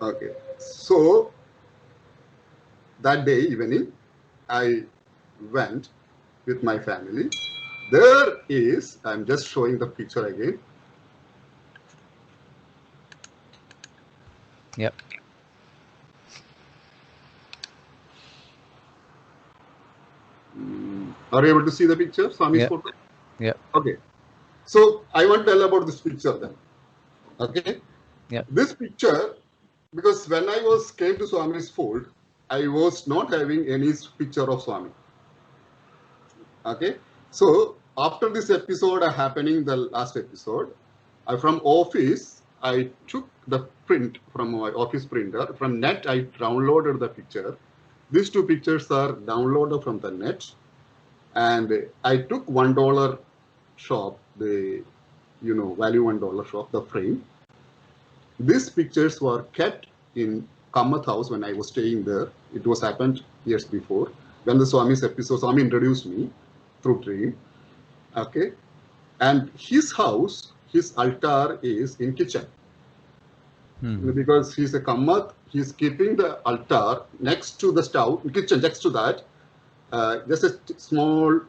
Okay. So, that day evening, I went with my family. There is, I'm just showing the picture again. Yep. Are you able to see the picture, Swami's photo? Yeah. Okay. So I want to tell about this picture then. Okay. Yeah. This picture, because when I came to Swami's fold, I was not having any picture of Swami. Okay. So after this episode happening, the last episode, from office, I took the print from my office printer. From net, I downloaded the picture. These two pictures are downloaded from the net. And I took $1 shop, the, value $1 shop, the frame. These pictures were kept in Kamath house when I was staying there. It was happened years before. When the Swami's episode, Swami introduced me through dream. Okay. And his house, his altar is in kitchen. Because he's a Kamath, he's keeping the altar next to the stove, kitchen next to that. Just a small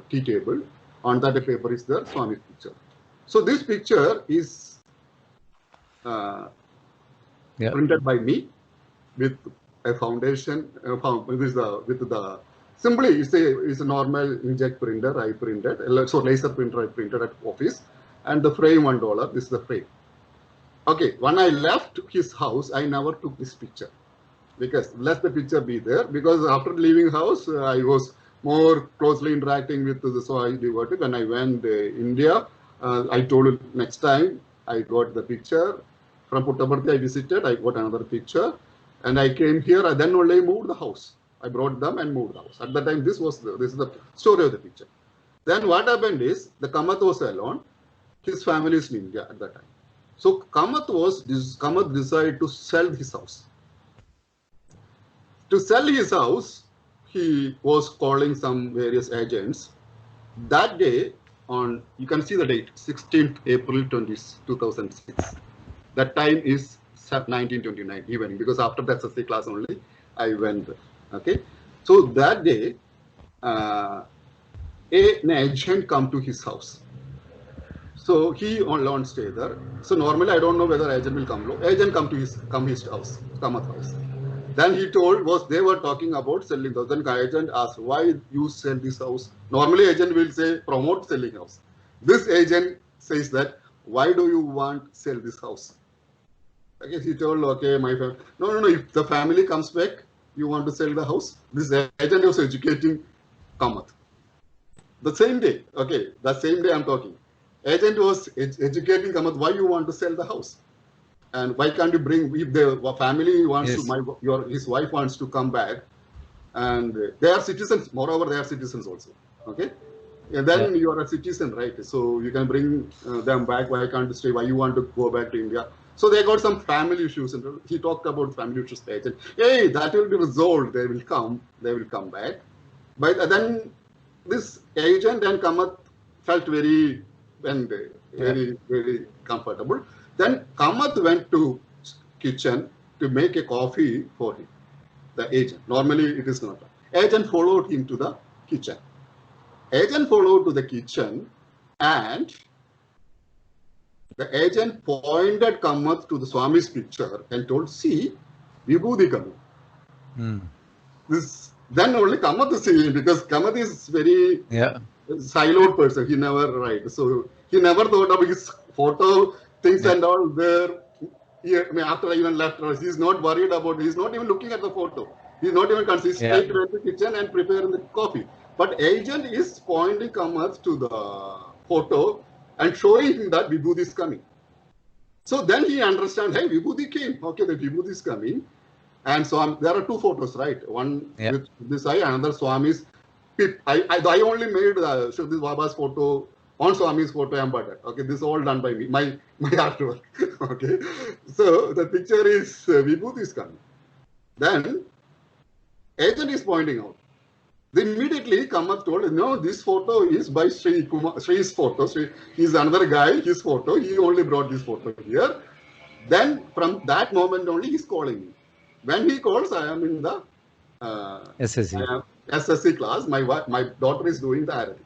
tea table. On that paper is the Swami's picture. So this picture is printed by me with a foundation. Simply it's a normal inkjet printer I printed. So laser printer I printed at office, and the frame $1. This is the frame. Okay, when I left his house, I never took this picture. Because let the picture be there, because after leaving house, I was more closely interacting with so I devoted. When I went India, I told next time I got the picture. From Puttaparthi I visited, I got another picture. And I came here, I then only moved the house. I brought them and moved the house. At that time, this is the story of the picture. Then what happened is, the Kamath was alone. His family is in India at that time. So Kamath decided to sell his house. To sell his house, he was calling some various agents. That day, you can see the date, 16th April 2006. That time is 1929 evening, because after the SSC class only I went. Okay, so that day, an agent come to his house. So he alone stay there. So normally I don't know whether agent will come. Agent come his house, Kamath house. Then he told they were talking about selling house. Then agent asked, why you sell this house? Normally agent will say promote selling house. This agent says that, why do you want sell this house? Okay, he told, okay, my family. No. If the family comes back, you want to sell the house. This agent was educating Kamath. The same day, okay, the same day I'm talking. Agent was educating Kamath, why you want to sell the house? And why can't you bring, if the family wants to, his wife wants to come back, and they are citizens, moreover, they are citizens also, okay? And then you are a citizen, right? So you can bring them back, why can't you stay, why you want to go back to India? So they got some family issues, and he talked about family issues to agent. Hey, that will be resolved, they will come back. But then this agent and Kamath felt very comfortable. Then Kamath went to kitchen to make a coffee for him, the agent. Normally it is not. Agent followed him to the kitchen. Agent followed to the kitchen, and the agent pointed Kamath to the Swami's picture and told, see, Vibhuti coming. Then only Kamath is seeing, because Kamath is very siloed person. He never writes. So he never thought of his photo, things and all there. After I even left, he's not worried about it. He's not even looking at the photo. He's not even considering. Straight to the kitchen and preparing the coffee. But agent is pointing Kamath to the photo and showing him that Vibhuti is coming. So then he understands, hey, Vibhuti came. Okay, the Vibhuti is coming. And so there are two photos, right? One with this eye, another Swami's. I only made this Baba's photo on Swami's photo embedded. Okay, this is all done by me, my artwork. Okay, so the picture is Vibhuti is coming. Then agent is pointing out. Then immediately Kamath told, no, this photo is by Sri's photo. Sri is another guy, his photo. He only brought this photo here. Then from that moment only, he's calling me. When he calls, I am in the SSC class. My daughter is doing the Arabic.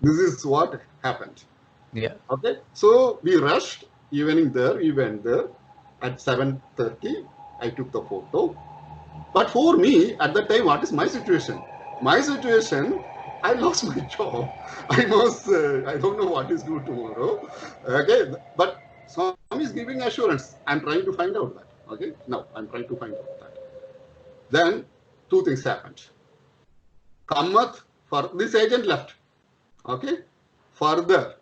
This is what happened. Yeah. Okay. So we rushed. Evening there, we went there at 7:30. I took the photo. But for me, at that time, what is my situation? My situation, I lost my job. I don't know what is due tomorrow. Okay. But Swami is giving assurance. I'm trying to find out that. Okay, now I'm trying to find out that. Then two things happened. Kamath, this agent left. Okay, further,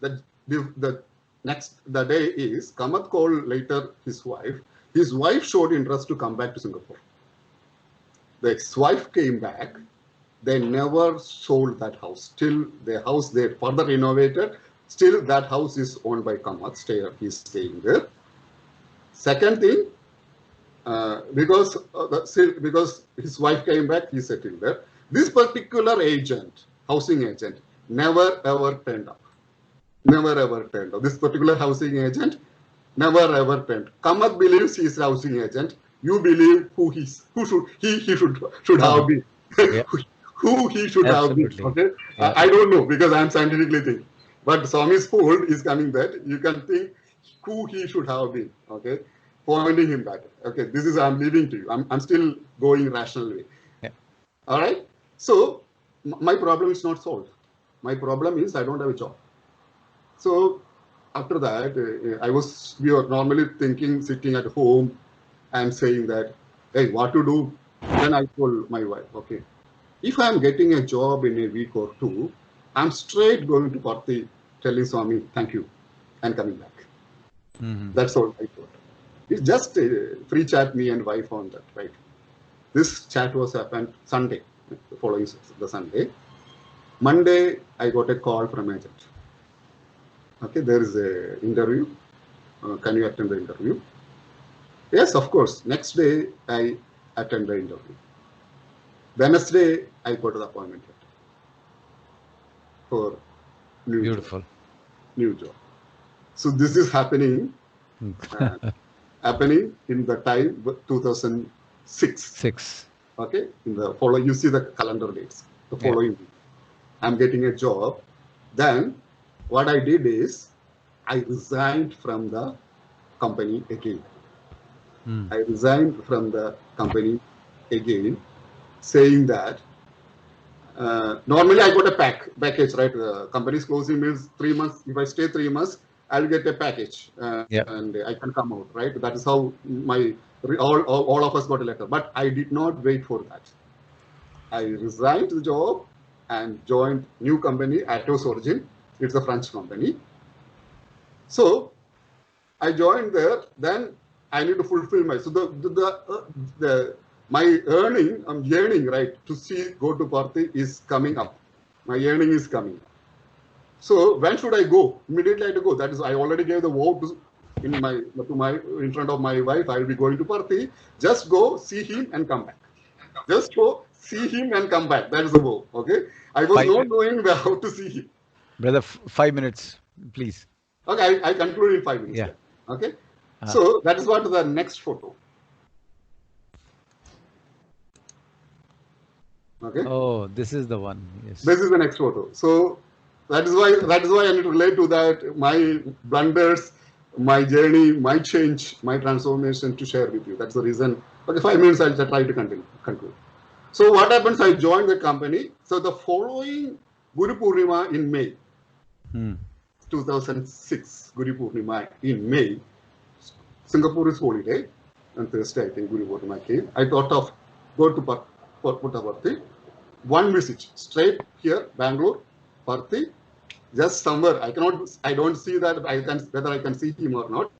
the day is Kamath called later his wife. His wife showed interest to come back to Singapore. The ex-wife came back. They never sold that house. Still, the house they further renovated. Still, that house is owned by Kamath. He's staying there. Second thing, because his wife came back, he settled there. This particular agent, housing agent, never ever turned up. Never ever turned up. This particular housing agent never ever turned. Kamath believes he is a housing agent. You believe he should have been. Who he should have been. Okay, I don't know, because I am scientifically thinking. But Swami's fold is coming that you can think who he should have been. Okay, pointing him back. Okay, this is I'm leaving to you. I'm still going rational way. Yeah. All right. So my problem is not solved. My problem is I don't have a job. So after that, we were normally thinking, sitting at home and saying that, hey, what to do? Then I told my wife, okay, if I'm getting a job in a week or two, I'm straight going to Parthi, telling Swami, thank you, and coming back. That's all I thought. It's just a free chat, me and wife on that, right? This chat was happened Sunday, following the Sunday. Monday, I got a call from agent. Okay, there is a interview. Can you attend the interview? Yes, of course. Next day, I attend the interview. Wednesday, I go to the appointment letter for new Beautiful. job. New job. So this is happening, happening in the time 2006. 6. Okay, in the following, you see the calendar dates. The following week, I'm getting a job. Then, what I did is, I resigned from the company again. I resigned from the company again, saying that normally I got a package, right? Company's closing means 3 months. If I stay 3 months, I'll get a package and I can come out, right? That is how all of us got a letter. But I did not wait for that. I resigned the job and joined new company, Atos Origin. It's a French company. So I joined there. Then I need to fulfill my my earning. I'm yearning, right, to see go to Parthi is coming up. My earning is coming up. So when should I go? Immediately I had to go. That is, I already gave the vow in front of my wife. I will be going to Parthi. Just go, see him, and come back. Just go, see him, and come back. That is the vow. Okay. I was not knowing how to see him. Brother, 5 minutes, please. Okay, I conclude in 5 minutes. Yeah. Okay. So that is what the next photo. Okay. Oh, this is the one. Yes. This is the next photo. So that is why I need to relate to that, my blunders, my journey, my change, my transformation to share with you. That's the reason. Okay, 5 minutes I'll try to conclude. So what happens? I joined the company. So the following Guru Purnima in May, 2006, Guru Purnima in May, Singapore is holiday, and Thursday I think Guru Purnima came. I thought of go to Puttaparthi, one visit straight here, Bangalore, Parthi, just somewhere. I don't see that whether I can see him or not,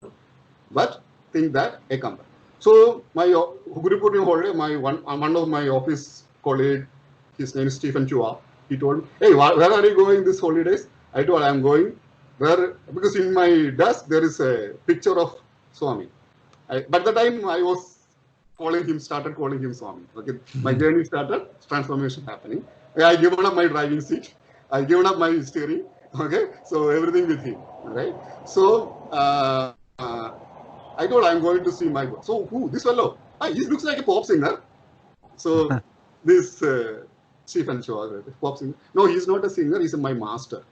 but think that I come back. So my Guru Purnima holiday, one of my office colleague, his name is Stephen Chua. He told me, "Hey, where are you going this holidays?" I told, "I am going where," because in my desk there is a picture of Swami. But the time I was started calling him Swami. Okay, my journey started, transformation happening. I given up my driving seat. I given up my steering. Okay, so everything with him. Right. So I told I'm going to see my God. So who? This fellow? He looks like a pop singer. So this Stephen Shaw, pop singer. No, he's not a singer. He's my master.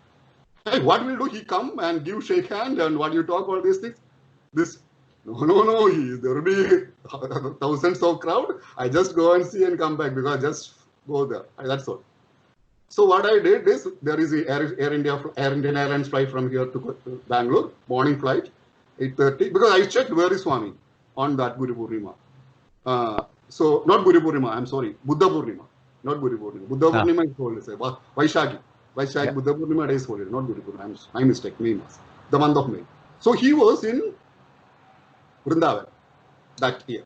Hey, what will do? He come and give shake hand and what you talk all these things. This. No. There will be thousands of crowd. I just go and see and come back because I just go there. That's all. So what I did is, there is a Air Indian Airlines flight from here to Bangalore, morning flight, 8:30. Because I checked where is Swami on that Guru Purnima. So not Guru Purnima, I'm sorry, Buddha Purnima, not Guru Purnima. Buddha Purnima is holiday. Vaishakhi, Buddha Purnima day is holiday, not Guru Purnima. My mistake, May month, the month of May. So he was in Vrindavan that year.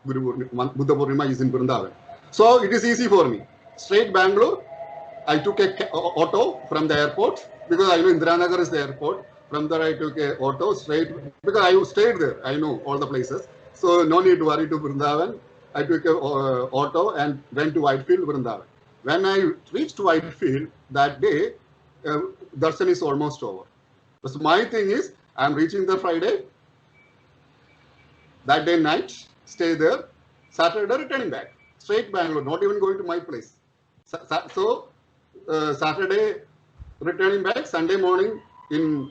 Buddha Purnima is in Vrindavan. So it is easy for me. Straight Bangalore. I took a auto from the airport because I know Indiranagar is the airport. From there I took a auto straight because I stayed there. I know all the places. So no need to worry to Vrindavan. I took a auto and went to Whitefield, Vrindavan. When I reached Whitefield that day, darshan is almost over. So my thing is, I'm reaching there Friday. That day night, stay there. Saturday returning back. Straight Bangalore, not even going to my place. So Saturday returning back, Sunday morning in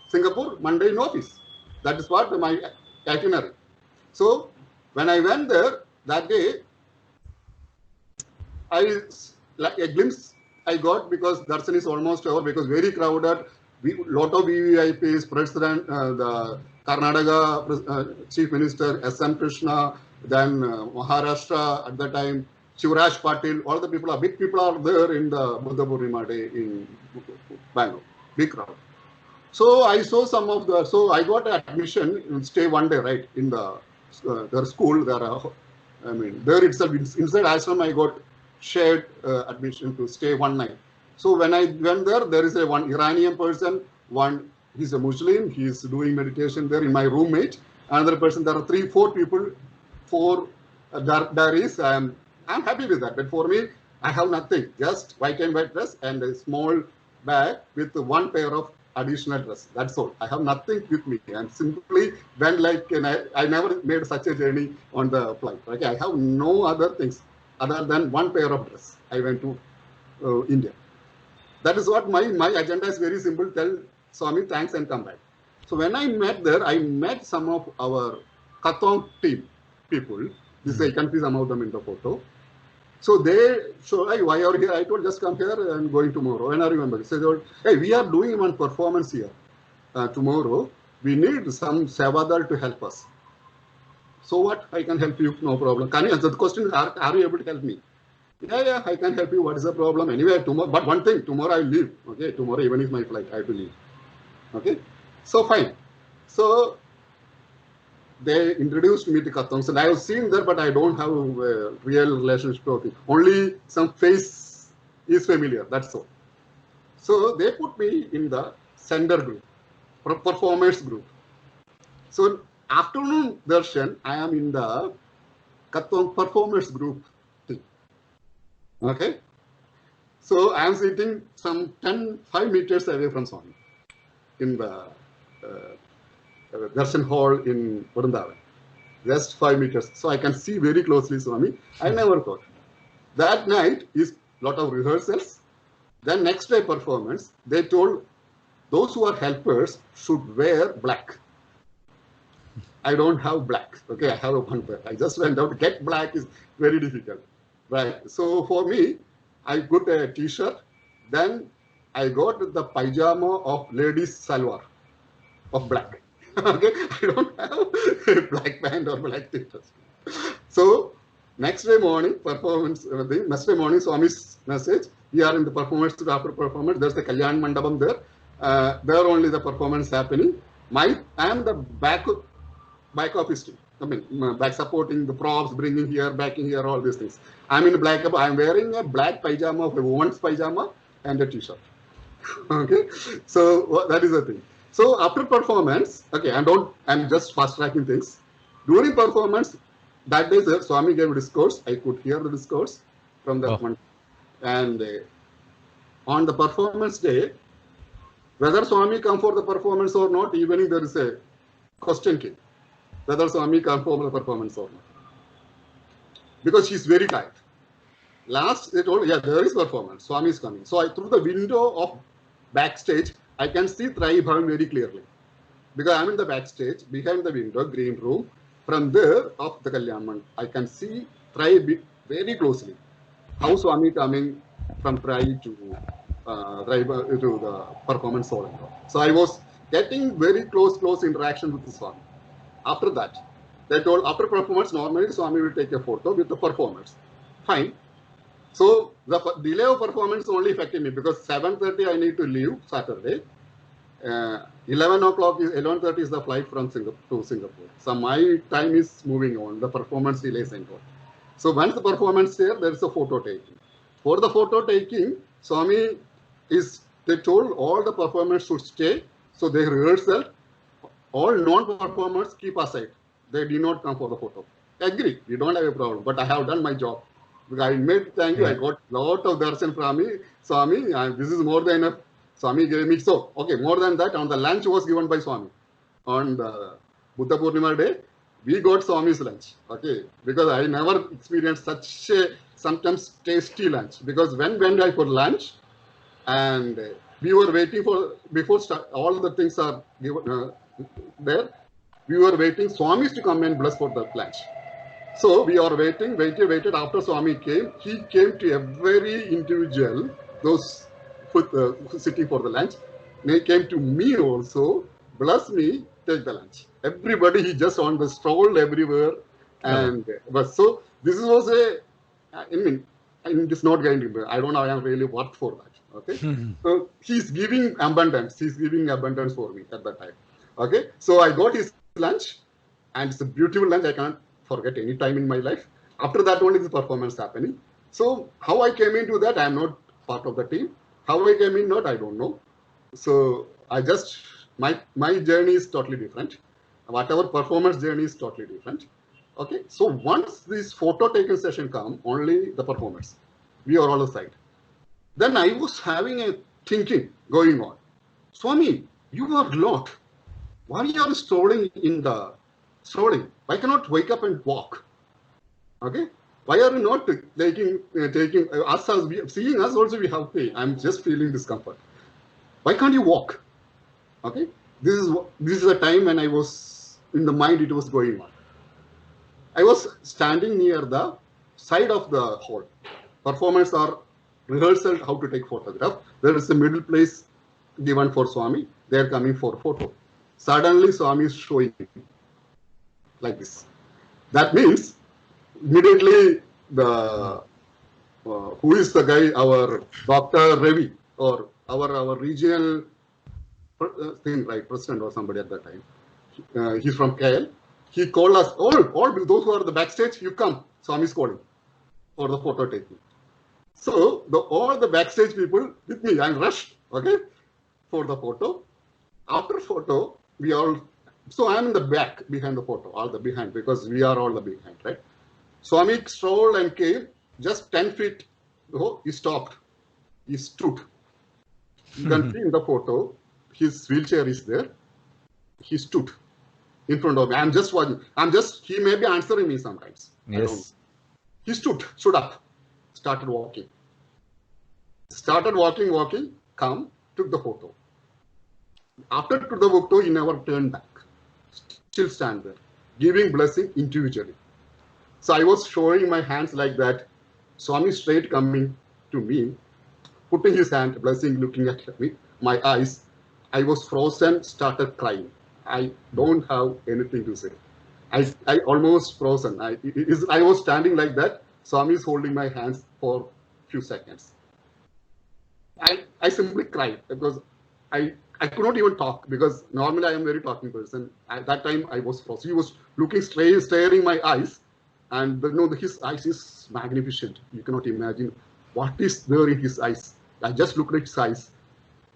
Singapore, Monday in office. That is what my itinerary. So when I went there that day, a glimpse I got because darshan is almost over because very crowded. Lot of VVIPs, President, the Karnataka Chief Minister S.M. Krishna, then Maharashtra at the time, Shivraj Patil, all the people big people are there in the Buddha Purnima day in Bangalore, big crowd. So I saw so I got admission, stay one day, right, in their school, there itself, inside ashram I got shared admission to stay one night. So when I went there is one Iranian person, one He's a Muslim. He's doing meditation there in my roommate. Another person, there are 3-4 people, 4 diaries. I'm happy with that. But for me, I have nothing. Just white and white dress and a small bag with 1 pair of additional dress. That's all. I have nothing with me. I'm simply went like, and I never made such a journey on the flight. Okay, I have no other things other than 1 pair of dress. I went to India. That is what my agenda is very simple. Tell Swami thanks and come back. So when I met there, I met some of our Katong team people. This I can see some of them in the photo. So they show, hey, why are you here? I told, just come here and going tomorrow. And I remember, they said, hey, we are doing one performance here tomorrow. We need some Sevadal to help us. So what? I can help you, no problem. Can you answer the question? Are you able to help me? Yeah, I can help you. What is the problem? Anyway, tomorrow, but one thing, tomorrow I leave. Okay, tomorrow even is my flight, I have to leave. Okay, so fine. So they introduced me to Katong. So I have seen there, but I don't have a real relationship with it. Only some face is familiar, that's all. So they put me in the center group, performers group. So afternoon darshan, I am in the Katong performers group thing. Okay. So I am sitting some 5 meters away from Swami in the darshan hall in Vrindavan. Just 5 meters. So I can see very closely Swami. I never thought. That night is lot of rehearsals. Then next day performance, they told those who are helpers should wear black. I don't have black. Okay, I have a 1 pair. I just went out. Get black is very difficult. Right. So for me, I got a t-shirt. Then I got the pajama of ladies salwar of black. Okay, I don't have a black pant or black t-shirt. So next day morning, performance, next day morning, Swami's message. We are in the performance after performance. There's the Kalyan Mandapam there. There only the performance happening. I am the back office team. I mean, back supporting the props, bringing here, backing here, all these things. I'm in black. I'm wearing a black pajama, a woman's pajama, and a t-shirt. Okay, so that is the thing. So after performance, okay, I'm just fast tracking things. During performance, that day, Swami gave a discourse. I could hear the discourse from that one. And on the performance day, whether Swami come for the performance or not, evening there is a question came. Whether Swami come for the performance or not. Because she's very tired. Last, they told, yeah, there is performance. Swami is coming. So through the window of backstage, I can see Trai Bhavan very clearly. Because I'm in the backstage, behind the window, green room. From there, of the Kalyan, I can see Trai very closely. How Swami coming from Trai to the performance hall. So I was getting very close interaction with the Swami. After that, they told after performance, normally Swami will take a photo with the performers. Fine. So the delay of performance only affected me because 7:30 I need to leave Saturday. 11:30 is the flight from Singapore to Singapore. So my time is moving on. The performance delays and all. So once the performance there is a photo taking. For the photo taking, Swami they told all the performers should stay. So they rehearsal. All non-performers keep aside. They did not come for the photo. Agree, we don't have a problem. But I have done my job. I made thank you. I got a lot of darshan from me. Swami, this is more than enough. Swami gave me. So, okay, more than that, on the lunch was given by Swami. On the Buddha Purnima day, we got Swami's lunch. Okay, because I never experienced such a sometimes tasty lunch. Because when went I for lunch, and we were waiting for, before all the things are given there, we were waiting Swamis to come and bless for the lunch. So we are waited. After Swami came, he came to every individual, those sitting for the lunch. They came to me also, bless me, take the lunch. Everybody, he just on the stroll everywhere. And so this was it is not going to be, I don't know, I am really worked for that. Okay. So he's giving abundance. He's giving abundance for me at that time. Okay. So I got his lunch and it's a beautiful lunch. I can't forget any time in my life. After that only the performance happening. So how I came into that, I am not part of the team. How I came in, I don't know. So I just My journey is totally different. Whatever performance journey is totally different. Okay, so once this photo taking session come, only the performance, we are all aside. Then I was having a thinking going on. Swami, you are not. Why are you strolling in the strolling? Why cannot wake up and walk? Okay, why are you not taking us as seeing us also we have pain? I'm just feeling discomfort. Why can't you walk? Okay, this is a time when I was in the mind. It was going on. I was standing near the side of the hall. Performance or rehearsal, how to take photograph. There is a middle place given for Swami. They are coming for photo. Suddenly, Swami is showing like this. That means immediately the who is the guy? Our Dr. Ravi or our regional thing, right? President or somebody at that time. He's from KL. He called us all those who are the backstage. You come. Swami is calling for the photo taking. So all the backstage people with me, I rushed, okay, for the photo. After photo, we all, so I'm in the back behind the photo, all the behind, because we are all the behind, right? Swami strolled and came, just 10 feet, he stopped, he stood. You can see in the photo, his wheelchair is there. He stood in front of me. I'm just watching. He may be answering me sometimes. Yes. He stood up. Started walking, come, took the photo. After took the photo, he never turned back. Still stand there, giving blessing individually. So I was showing my hands like that. Swami straight coming to me, putting his hand, blessing, looking at me, my eyes. I was frozen, started crying. I don't have anything to say. I almost frozen. I was standing like that. Swami is holding my hands for a few seconds. I simply cried because I could not even talk because normally I am a very talking person. At that time I was frozen. He was looking straight, staring my eyes, and his eyes is magnificent. You cannot imagine what is there in his eyes. I just looked at his eyes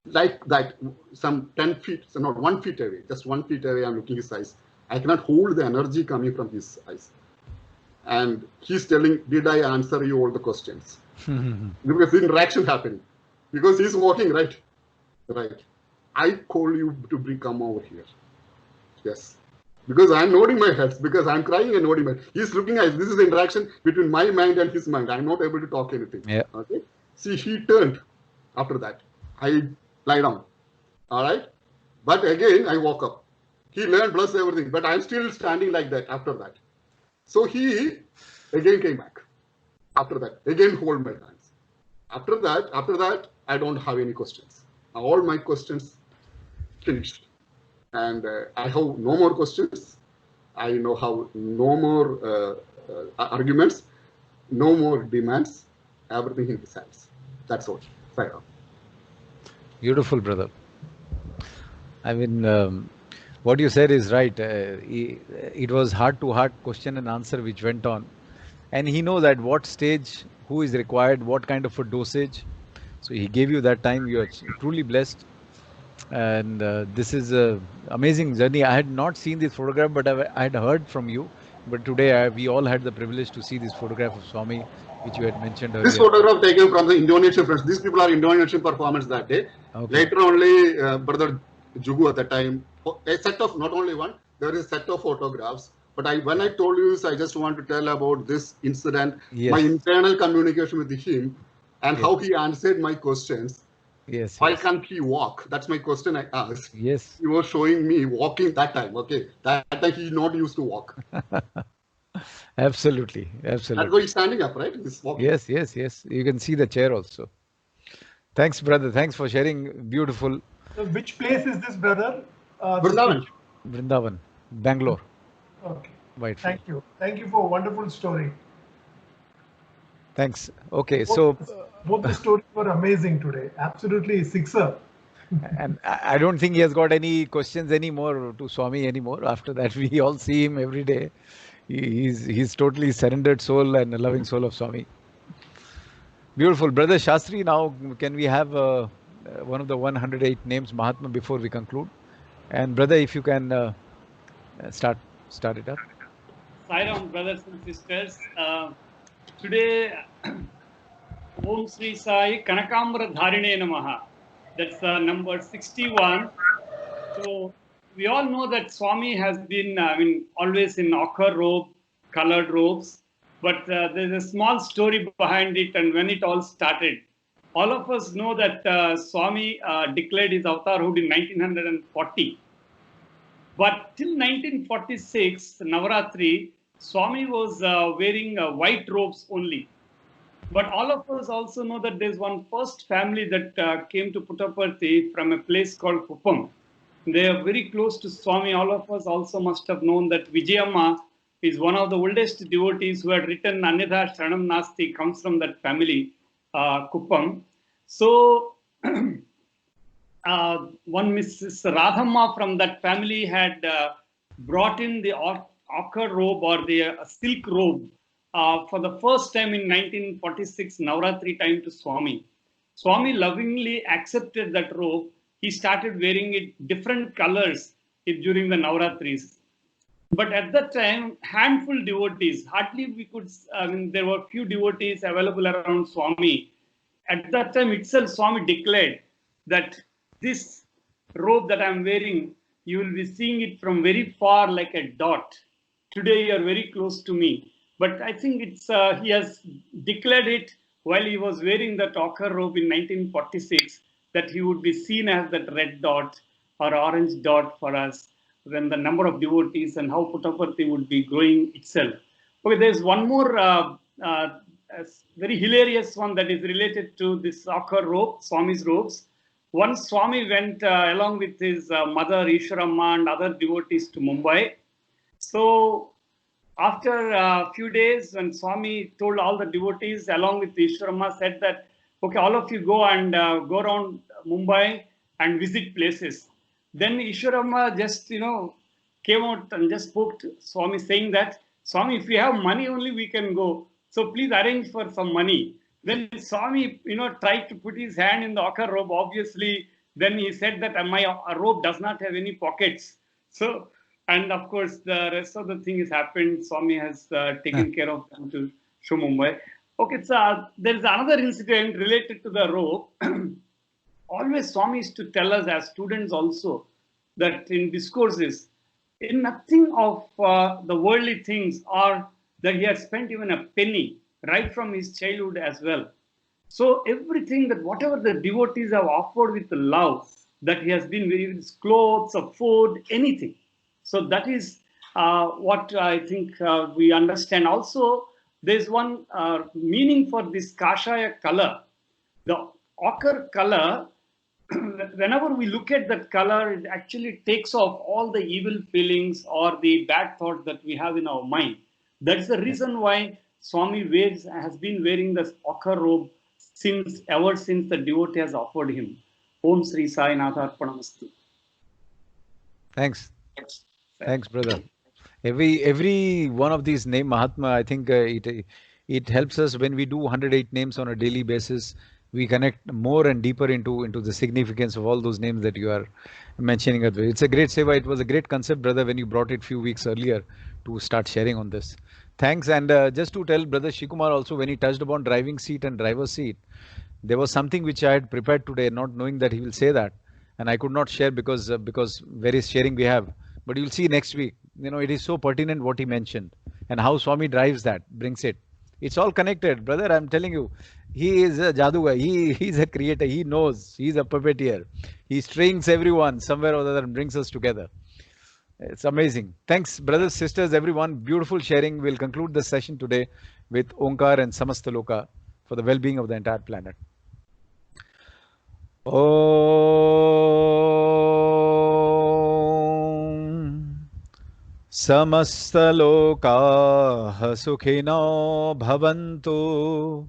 like that, some 10 feet, so not 1 feet away, just 1 feet away. I'm looking at his eyes. I cannot hold the energy coming from his eyes. And he's telling, did I answer you all the questions? Because the interaction happening. Because he's walking, right? I call you to come over here. Yes. Because I'm nodding my head, because I'm crying and nodding my head. He's looking at, this is the interaction between my mind and his mind. I'm not able to talk anything. Yeah. Okay. See, he turned after that. I lie down. All right. But again, I woke up. He learned plus everything, but I'm still standing like that after that. So he again came back. After that, again hold my hands. After that, I don't have any questions. All my questions finished. And I have no more questions. I know how no more arguments, no more demands, everything in his hands. That's all. Beautiful, brother. I mean, what you said is right. It was heart-to-heart question and answer which went on. And he knows at what stage, who is required, what kind of a dosage. So he gave you that time. You are truly blessed. And this is an amazing journey. I had not seen this photograph, but I had heard from you. But today we all had the privilege to see this photograph of Swami, which you had mentioned earlier. This photograph taken from the Indonesian friends. These people are Indonesian performance that day. Okay. Later only, Brother Jugu at the time, a set of, not only one, there is a set of photographs. But when I told you this, I just want to tell about this incident, yes. My internal communication with him, and yes. How he answered my questions. Yes. Why can't he walk? That's my question I asked. Yes. He was showing me walking that time. Okay. That time he not used to walk. Absolutely. That's why he's standing up, right? He's walking. Yes. You can see the chair also. Thanks, brother. Thanks for sharing. Beautiful. So which place is this, brother? Vrindavan, Bangalore. Okay. Whitefield. Thank you. Thank you for a wonderful story. Thanks. Okay, both the stories were amazing today. Absolutely sixer. And I don't think he has got any questions anymore to Swami anymore. After that, we all see him every day. He's totally surrendered soul and a loving soul of Swami. Beautiful. Brother Shastri, now can we have one of the 108 names, Mahatma, before we conclude? And brother, if you can start it up. Sairam, brothers and sisters. Today, Om Sri Sai Kanakambra Dharine Namaha. That's number 61. So we all know that Swami has been, always in ochre robe, colored robes. But there's a small story behind it, and when it all started. All of us know that Swami declared his avatarhood in 1940. But till 1946, Navaratri, Swami was wearing white robes only. But all of us also know that there's one first family that came to Puttaparthi from a place called Kuppam. They are very close to Swami. All of us also must have known that Vijayamma is one of the oldest devotees who had written Anyadha Sharanam Nasti, comes from that family, Kuppam. So, one Mrs. Radhamma from that family had brought in the ochre robe or the silk robe for the first time in 1946 Navaratri time to Swami. Swami lovingly accepted that robe. He started wearing it different colors during the Navaratris. But at that time, handful devotees, hardly we could, there were few devotees available around Swami. At that time itself, Swami declared that this robe that I'm wearing, you will be seeing it from very far like a dot. Today you are very close to me. But I think it's he has declared it while he was wearing that ochre robe in 1946, that he would be seen as that red dot or orange dot for us when the number of devotees and how Puttaparthi would be growing itself. Okay, there's one more very hilarious one that is related to this ochre robe, Swami's robes. Once Swami went along with his mother Ishwaramma and other devotees to Mumbai. So after a few days, when Swami told all the devotees along with Ishwaramma, said that, okay, all of you go and go around Mumbai and visit places. Then Ishwaramma just, came out and just spoke to Swami saying that, Swami, if we have money only, we can go. So please arrange for some money. Then Swami, tried to put his hand in the ochre robe. Obviously, then he said that my robe does not have any pockets. So, and of course, the rest of the thing has happened. Swami has taken care of them to show Mumbai. Okay, so there is another incident related to the robe. Always Swami used to tell us as students also that in discourses, in nothing of the worldly things or that he has spent even a penny right from his childhood as well. So everything that whatever the devotees have offered with love, that he has been with clothes or food, anything. So that is what I think we understand. Also, there's one meaning for this Kashaya color. The ochre color, whenever we look at that color, it actually takes off all the evil feelings or the bad thoughts that we have in our mind. That's the reason why Swami has been wearing this ochre robe ever since the devotee has offered him. Om Sri Sai Natharpanamastu. Thanks. Thanks, brother. Every one of these name Mahatma, I think it helps us when we do 108 names on a daily basis. We connect more and deeper into the significance of all those names that you are mentioning. It's a great seva. It was a great concept, brother, when you brought it few weeks earlier to start sharing on this. Thanks. And just to tell brother Shikumar also, when he touched upon driving seat and driver's seat, there was something which I had prepared today, not knowing that he will say that, and I could not share because various sharing we have. But you'll see next week. It is so pertinent what he mentioned and how Swami drives that, brings it. It's all connected, brother. I'm telling you, he is a jadugar. He's a creator. He knows. He's a puppeteer. He strings everyone somewhere or other and brings us together. It's amazing. Thanks, brothers, sisters, everyone. Beautiful sharing. We'll conclude the session today with Onkar and Samastaloka for the well-being of the entire planet. Samastalokaah sukhino bhavantu.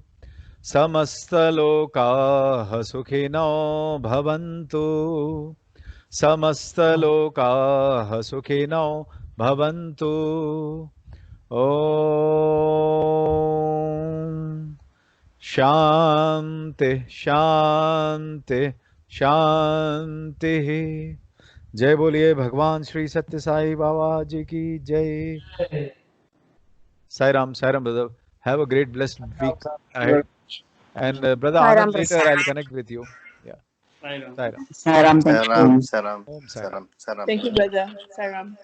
Samastalokaah sukhino bhavantu. Samastalokaah sukhino bhavantu. Om Shanti Shanti Shanti. जय बोलिए भगवान श्री सत्य साई बाबा जी की जय. Sai Ram, brother. Have a great blessed week ahead. And brother Sai Anand, Ram, later brother. I'll connect with you. Yeah. Sai Ram. Sai Ram. Sai Ram, thank you. Saram, Om Sai Ram. Saram. Thank you, brother. Sai Ram.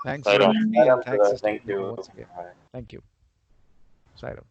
Thanks Sai for Ram. having me and thanks Sister Indira once again. Thank you. Sai Ram.